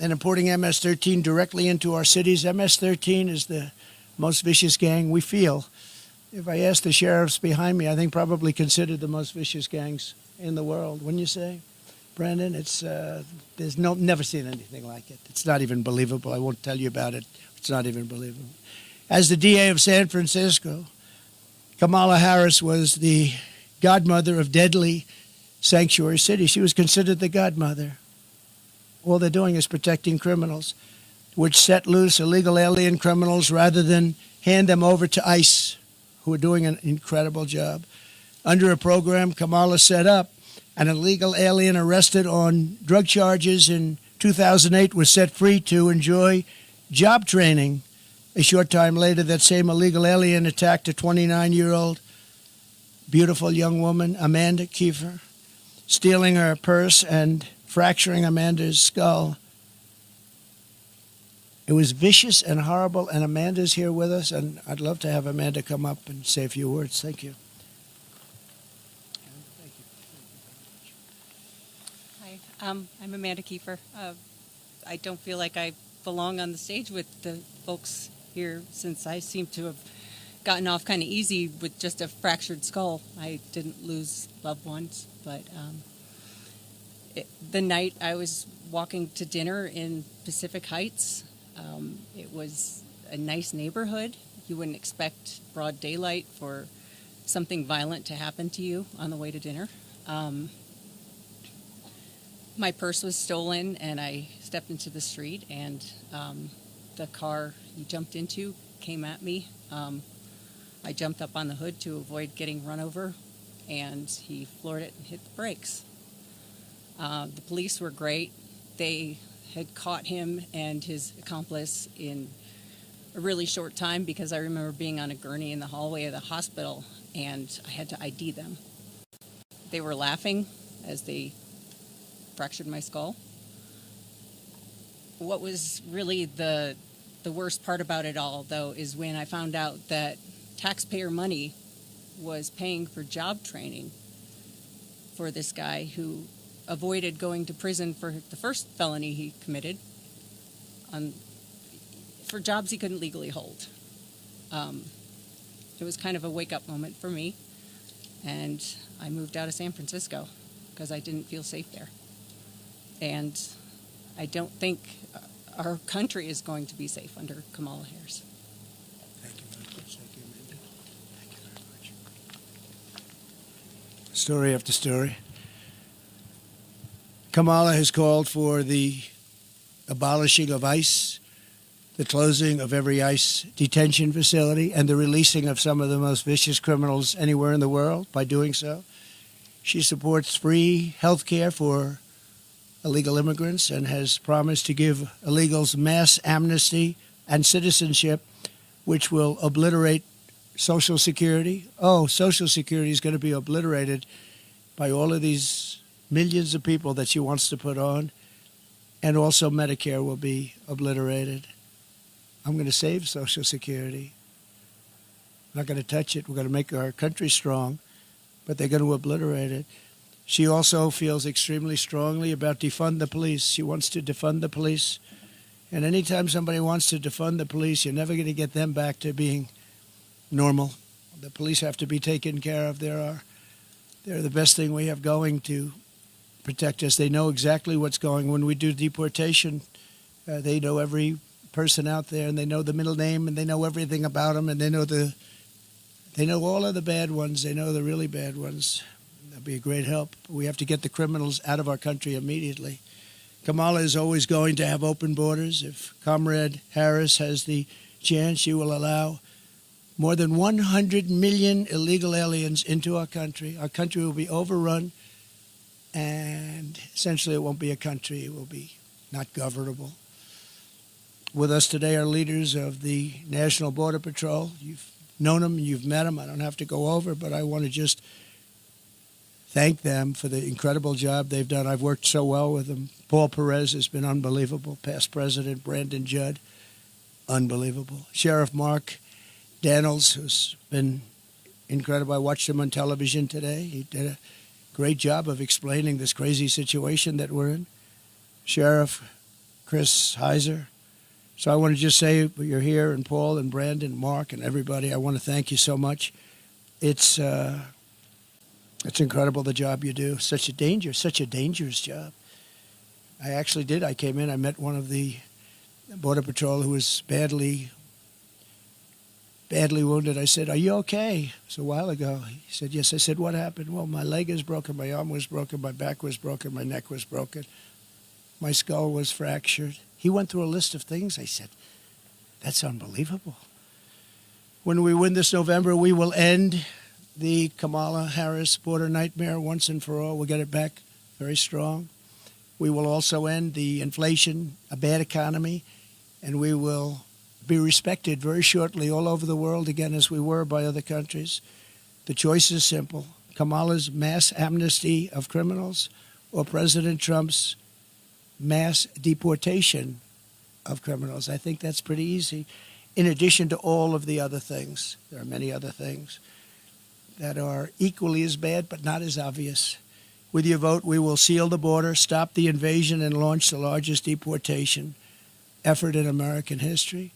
C: And importing MS-13 directly into our cities. MS-13 is the most vicious gang we feel. If I ask the sheriffs behind me, I think probably considered the most vicious gangs in the world. Wouldn't you say, Brandon? It's there's never seen anything like it. It's not even believable. I won't tell you about it. It's not even believable. As the DA of San Francisco, Kamala Harris was the godmother of deadly sanctuary cities. She was considered the godmother. All they're doing is protecting criminals, which set loose illegal alien criminals rather than hand them over to ICE, who are doing an incredible job. Under a program Kamala set up, an illegal alien arrested on drug charges in 2008 was set free to enjoy job training. A short time later, that same illegal alien attacked a 29-year-old beautiful young woman, Amanda Kiefer, stealing her purse and fracturing Amanda's skull. It was vicious and horrible, and Amanda's here with us, and I'd love to have Amanda come up and say a few words. Thank you.
F: Hi, I'm Amanda Kiefer. I don't feel like I belong on the stage with the folks here since I seem to have gotten off kind of easy with just a fractured skull. I didn't lose loved ones, but The night I was walking to dinner in Pacific Heights, it was a nice neighborhood. You wouldn't expect broad daylight for something violent to happen to you on the way to dinner. My purse was stolen, and I stepped into the street, and the car he jumped into came at me. I jumped up on the hood to avoid getting run over, and he floored it and hit the brakes. The police were great. They had caught him and his accomplice in a really short time, because I remember being on a gurney in the hallway of the hospital, and I had to ID them. They were laughing as they fractured my skull. What was really the worst part about it all, though, is when I found out that taxpayer money was paying for job training for this guy who avoided going to prison for the first felony he committed for jobs he couldn't legally hold. It was kind of a wake-up moment for me, and I moved out of San Francisco because I didn't feel safe there. And I don't think our country is going to be safe under Kamala Harris.
C: Thank you very much. Thank you, Amanda. Thank you very much. Story after story. Kamala has called for the abolishing of ICE, the closing of every ICE detention facility, and the releasing of some of the most vicious criminals anywhere in the world by doing so. She supports free health care for illegal immigrants and has promised to give illegals mass amnesty and citizenship, which will obliterate Social Security. Oh, Social Security is going to be obliterated by all of these millions of people that she wants to put on, and also Medicare will be obliterated. I'm going to save Social Security. I'm not going to touch it. We're going to make our country strong, but they're going to obliterate it. She also feels extremely strongly about defund the police. She wants to defund the police. And anytime somebody wants to defund the police, you're never going to get them back to being normal. The police have to be taken care of. They're the best thing we have going to protect us. They know exactly what's going. When we do deportation, they know every person out there, and they know the middle name, and they know everything about them, and they know all of the bad ones. They know the really bad ones. That'd be a great help. We have to get the criminals out of our country immediately. Kamala is always going to have open borders. If Comrade Harris has the chance, she will allow more than 100 million illegal aliens into our country. Our country will be overrun, and essentially it won't be a country. It will be not governable. With us today are leaders of the National Border Patrol. You've known them, you've met them. I don't have to go over, but I want to just thank them for the incredible job they've done. I've worked so well with them. Paul Perez has been unbelievable. Past President Brandon Judd, unbelievable. Sheriff Mark Daniels, who's been incredible. I watched him on television today. He did a great job of explaining this crazy situation that we're in. Sheriff Chris Heiser. So I want to just say, you're here, and Paul and Brandon, Mark, and everybody, I want to thank you so much. It's incredible the job you do. Such a dangerous job. I actually did. I came in, I met one of the Border Patrol who was badly wounded. I said, "Are you okay?" It was a while ago. He said, "Yes." I said, "What happened?" "Well, my leg is broken, my arm was broken, my back was broken, my neck was broken, my skull was fractured." He went through a list of things. I said, "That's unbelievable." When we win this November, we will end the Kamala Harris border nightmare once and for all. We'll get it back very strong. We will also end the inflation, a bad economy, and we will be respected very shortly all over the world again as we were by other countries. The choice is simple: Kamala's mass amnesty of criminals or President Trump's mass deportation of criminals. I think that's pretty easy. In addition to all of the other things, there are many other things that are equally as bad but not as obvious. With your vote, we will seal the border, stop the invasion, and launch the largest deportation effort in American history.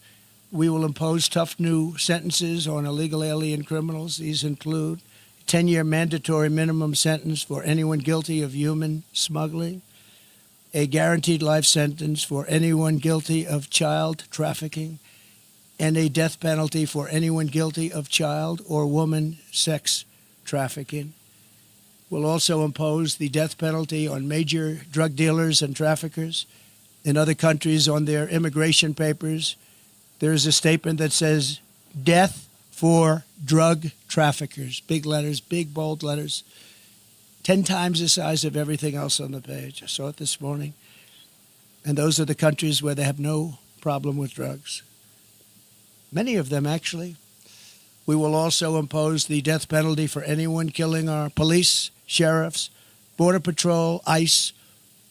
C: We will impose tough new sentences on illegal alien criminals. These include a 10-year mandatory minimum sentence for anyone guilty of human smuggling, a guaranteed life sentence for anyone guilty of child trafficking, and a death penalty for anyone guilty of child or woman sex trafficking. We'll also impose the death penalty on major drug dealers and traffickers. In other countries, on their immigration papers, there's a statement that says, "Death for drug traffickers." Big letters, big bold letters, 10 times the size of everything else on the page. I saw it this morning. And those are the countries where they have no problem with drugs. Many of them, actually. We will also impose the death penalty for anyone killing our police, sheriffs, Border Patrol, ICE,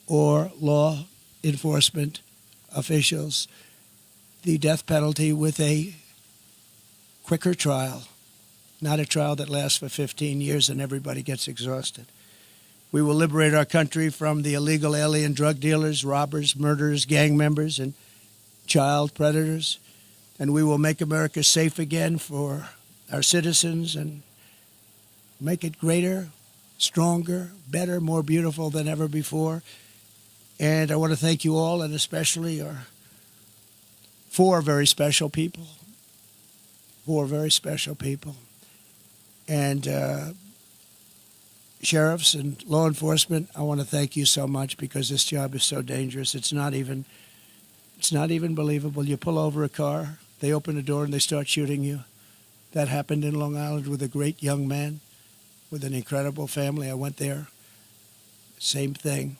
C: or law enforcement officials. The death penalty with a quicker trial, not a trial that lasts for 15 years and everybody gets exhausted. We will liberate our country from the illegal alien drug dealers, robbers, murderers, gang members, and child predators. And we will make America safe again for our citizens and make it greater, stronger, better, more beautiful than ever before. And I want to thank you all, and especially our 4 very special people. 4 very special people. And sheriffs and law enforcement, I want to thank you so much, because this job is so dangerous. It's not even believable. You pull over a car, they open the door, and they start shooting you. That happened in Long Island with a great young man with an incredible family. I went there. Same thing.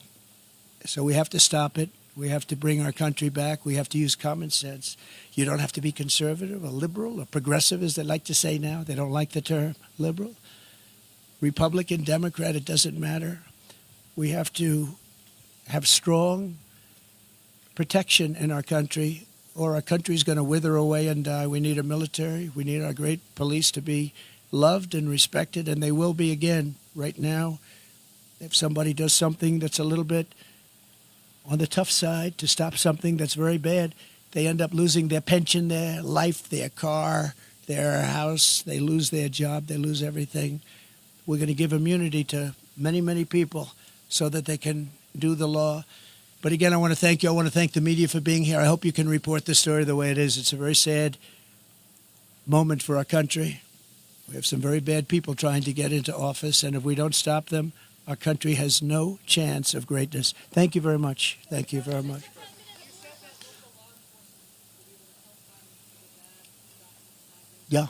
C: So we have to stop it. We have to bring our country back. We have to use common sense. You don't have to be conservative or liberal or progressive, as they like to say now. They don't like the term liberal. Republican, Democrat, it doesn't matter. We have to have strong protection in our country, or our country's going to wither away and die. We need a military. We need our great police to be loved and respected, and they will be again. Right now, if somebody does something that's a little bit on the tough side to stop something that's very bad, they end up losing their pension, their life, their car, their house. They lose their job. They lose everything. We're going to give immunity to many, many people so that they can do the law. But again, I want to thank you. I want to thank the media for being here. I hope you can report the story the way it is. It's a very sad moment for our country. We have some very bad people trying to get into office, and if we don't stop them, our country has no chance of greatness. Thank you very much. Thank you very much. Yeah.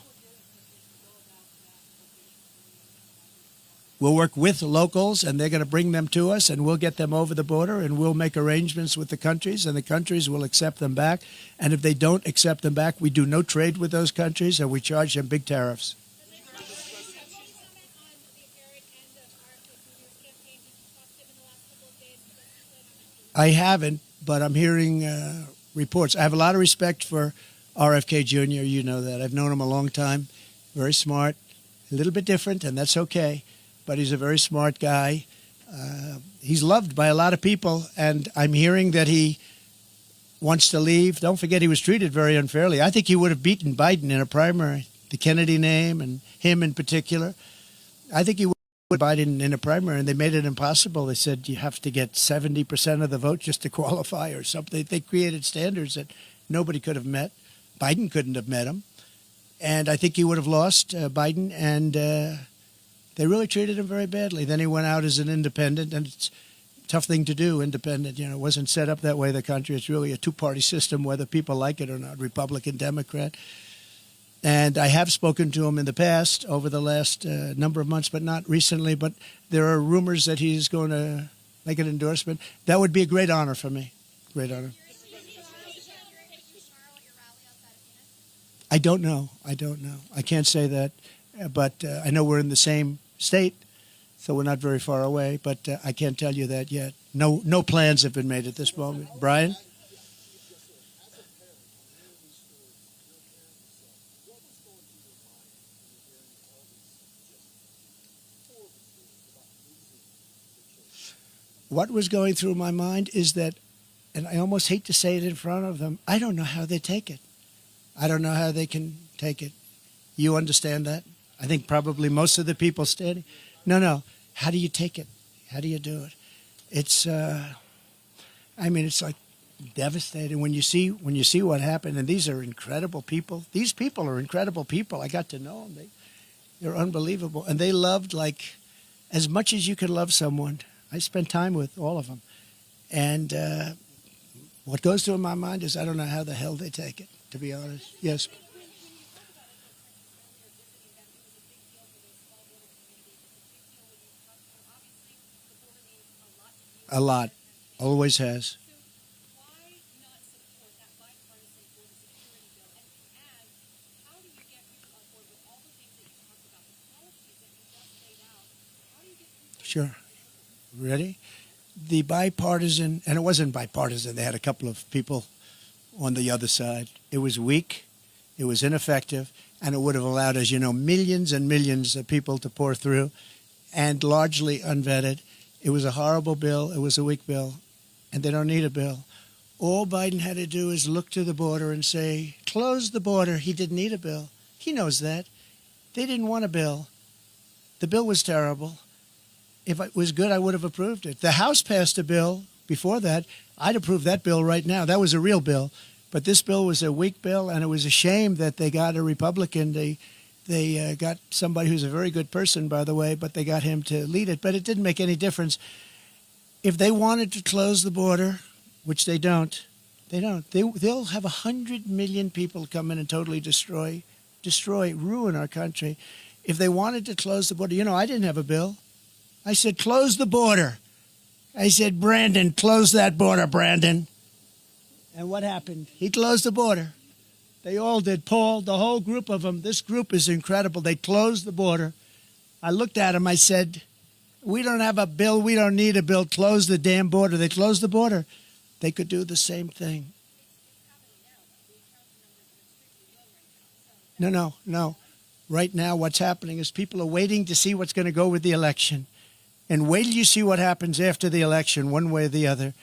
C: We'll work with locals, and they're going to bring them to us, and we'll get them over the border, and we'll make arrangements with the countries, and the countries will accept them back. And if they don't accept them back, we do no trade with those countries, and we charge them big tariffs. I haven't, but I'm hearing reports. I have a lot of respect for RFK Jr. You know that. I've known him a long time. Very smart, a little bit different, and that's okay. But he's a very smart guy. He's loved by a lot of people, and I'm hearing that he wants to leave. Don't forget, he was treated very unfairly. I think he would have beaten Biden in a primary, the Kennedy name and him in particular. I think he would have beaten Biden in a primary, and they made it impossible. They said you have to get 70% of the vote just to qualify or something. They created standards that nobody could have met. Biden couldn't have met him. And I think he would have lost Biden, and they really treated him very badly. Then he went out as an independent, and it's a tough thing to do, independent. You know, it wasn't set up that way, the country. It's really a two-party system, whether people like it or not, Republican, Democrat. And I have spoken to him in the past over the last number of months, but not recently. But there are rumors that he's going to make an endorsement. That would be a great honor for me. Great honor. I don't know. I can't say that. But I know we're in the same state, so we're not very far away. But I can't tell you that yet. No plans have been made at this moment. Brian? What was going through my mind is that, and I almost hate to say it in front of them, I don't know how they take it. I don't know how they can take it. You understand that? I think probably most of the people standing. No. How do you take it? How do you do it? It's I mean, it's like devastating when you see what happened. And these are incredible people. These people are incredible people. I got to know them. They're unbelievable, and they loved like as much as you could love someone. I spent time with all of them, and what goes through my mind is I don't know how the hell they take it. To be honest, yes. A lot. Always has. Sure. Ready? The bipartisan, and it wasn't bipartisan, they had a couple of people on the other side. It was weak, it was ineffective, and it would have allowed, as you know, millions and millions of people to pour through, and largely unvetted. It was a horrible bill, it was a weak bill, and they don't need a bill. All Biden had to do is look to the border and say, close the border. He didn't need a bill. He knows that. They didn't want a bill. The bill was terrible. If it was good, I would have approved it. The House passed a bill before that. I'd approve that bill right now. That was a real bill. But this bill was a weak bill, and it was a shame that they got a Republican. They got somebody who's a very good person, by the way, but they got him to lead it. But it didn't make any difference. If they wanted to close the border, which they don't. They'll have 100 million people come in and totally destroy, ruin our country. If they wanted to close the border, I didn't have a bill. I said, close the border. I said, Brandon, close that border, Brandon. And what happened? He closed the border. They all did. Paul, the whole group of them. This group is incredible. They closed the border. I looked at him. I said, we don't have a bill. We don't need a bill. Close the damn border. They closed the border. They could do the same thing. No. Right now, what's happening is people are waiting to see what's going to go with the election. And wait till you see what happens after the election, one way or the other.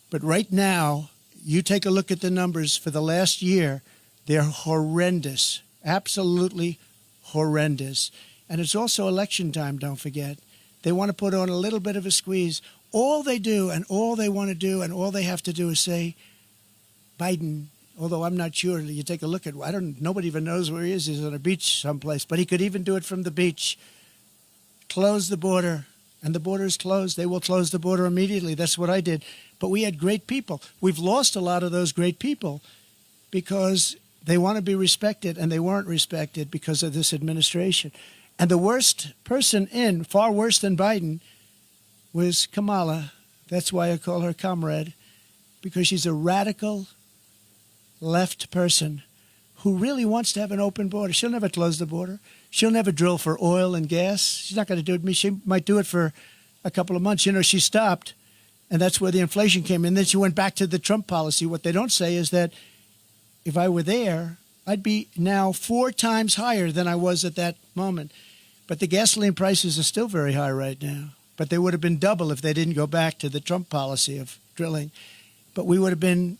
C: But right now, you take a look at the numbers for the last year. They're horrendous, absolutely horrendous. And it's also election time, don't forget. They want to put on a little bit of a squeeze. All they do and all they want to do and all they have to do is say, Biden, although I'm not sure, you take a look at, nobody even knows where he is. He's on a beach someplace, but he could even do it from the beach. Close the border. And the border is closed. They will close the border immediately. That's what I did. But we had great people. We've lost a lot of those great people because they want to be respected, and they weren't respected because of this administration. And the worst person in, far worse than Biden, was Kamala. That's why I call her comrade, because she's a radical left person who really wants to have an open border. She'll never close the border. She'll never drill for oil and gas. She's not going to do it. She might do it for a couple of months. She stopped, and that's where the inflation came in. Then she went back to the Trump policy. What they don't say is that if I were there, I'd be now 4 times higher than I was at that moment. But the gasoline prices are still very high right now. But they would have been double if they didn't go back to the Trump policy of drilling. But we would have been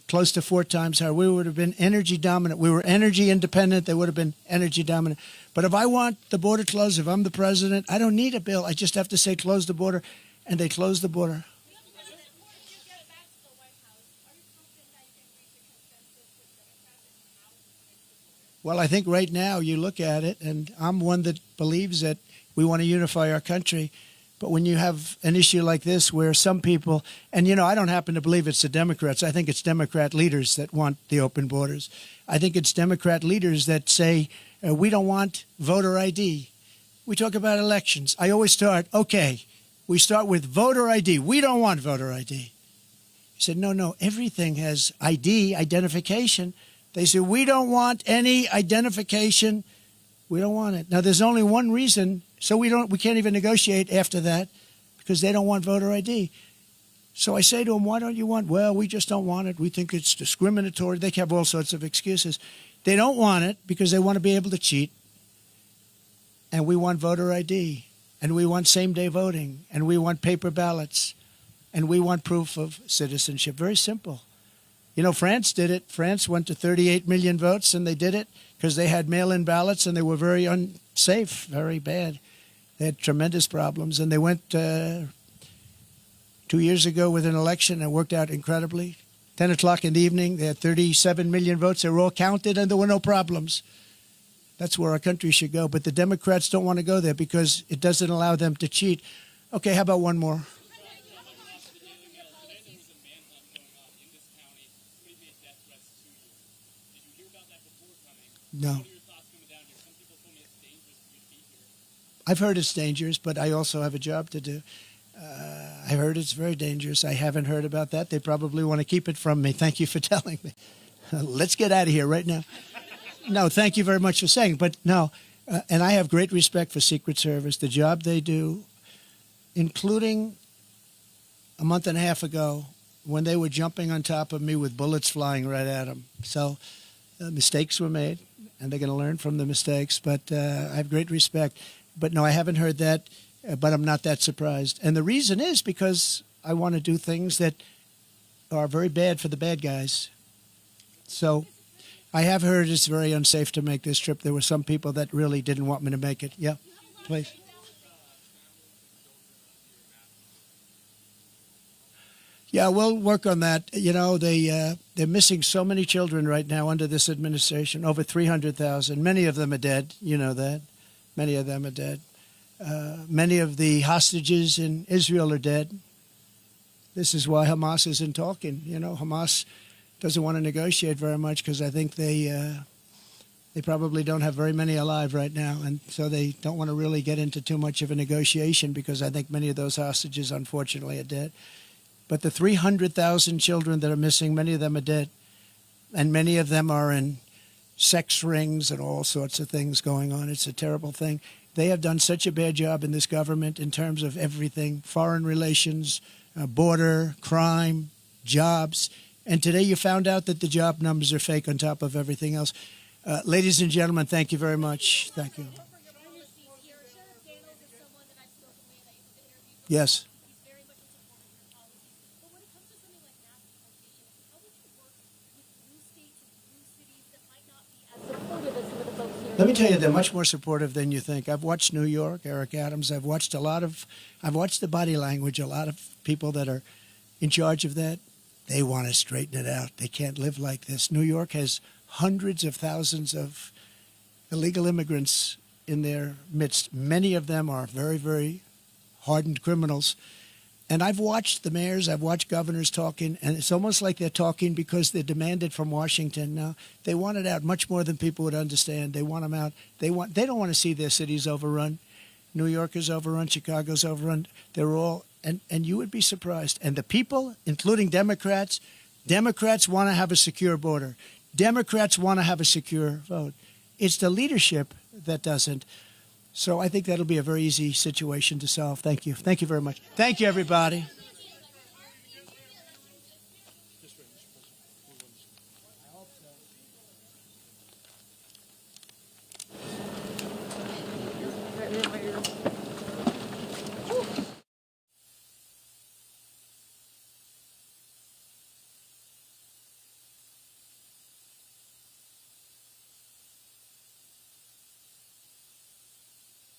C: close to 4 times higher. We would have been energy dominant. We were energy independent. They would have been energy dominant. But if I want the border closed, if I'm the president, I don't need a bill. I just have to say close the border, and they close the border. Well, I think right now you look at it, and I'm one that believes that we want to unify our country. But when you have an issue like this where some people, and I don't happen to believe it's the Democrats. I think it's Democrat leaders that want the open borders. I think it's Democrat leaders that say, we don't want voter ID. We talk about elections. I always start, we start with voter ID. We don't want voter ID. He said, no, everything has ID, identification. They said, we don't want any identification. We don't want it. Now, there's only one reason, so we can't even negotiate after that because they don't want voter ID. So I say to them, why don't you want? Well, we just don't want it. We think it's discriminatory. They have all sorts of excuses. They don't want it because they want to be able to cheat. And we want voter ID. And we want same-day voting. And we want paper ballots. And we want proof of citizenship. Very simple. France did it. France went to 38 million votes, and they did it because they had mail-in ballots, and they were very unsafe, very bad. They had tremendous problems, and they went 2 years ago with an election, it worked out incredibly. 10 o'clock in the evening, they had 37 million votes. They were all counted, and there were no problems. That's where our country should go. But the Democrats don't want to go there because it doesn't allow them to cheat. Okay, how about one more? No. I've heard it's dangerous, but I also have a job to do. I heard it's very dangerous. I haven't heard about that. They probably want to keep it from me. Thank you for telling me. Let's get out of here right now. No, thank you very much for saying. But no, and I have great respect for Secret Service, the job they do, including a month and a half ago when they were jumping on top of me with bullets flying right at them. So mistakes were made, and they're going to learn from the mistakes. But I have great respect. But no, I haven't heard that, but I'm not that surprised. And the reason is because I want to do things that are very bad for the bad guys. So I have heard it's very unsafe to make this trip. There were some people that really didn't want me to make it. Yeah, please. Yeah, we'll work on that. You know, they're missing so many children right now under this administration, over 300,000. Many of them are dead. You know that. Many of them are dead. Many of the hostages in Israel are dead. This is why Hamas isn't talking. You know, Hamas doesn't want to negotiate very much because I think they probably don't have very many alive right now, and so they don't want to really get into too much of a negotiation because I think many of those hostages, unfortunately, are dead. But the 300,000 children that are missing, many of them are dead, and many of them are in sex rings and all sorts of things going on. It's a terrible thing. They have done such a bad job in this government in terms of everything, foreign relations, border, crime, jobs. And today you found out that the job numbers are fake on top of everything else. Ladies and gentlemen, thank you very much. Thank you. Yes. Let me tell you, they're much more supportive than you think. I've watched New York, Eric Adams. I've watched the body language. A lot of people that are in charge of that, they want to straighten it out. They can't live like this. New York has hundreds of thousands of illegal immigrants in their midst. Many of them are very, very hardened criminals. And I've watched the mayors, I've watched governors talking, and it's almost like they're talking because they're demanded from Washington. Now, they want it out much more than people would understand. They want them out. They don't want to see their cities overrun. New York is overrun, Chicago's overrun. They're all, and you would be surprised. And the people, including Democrats want to have a secure border. Democrats want to have a secure vote. It's the leadership that doesn't. So I think that'll be a very easy situation to solve. Thank you. Thank you very much. Thank you, everybody.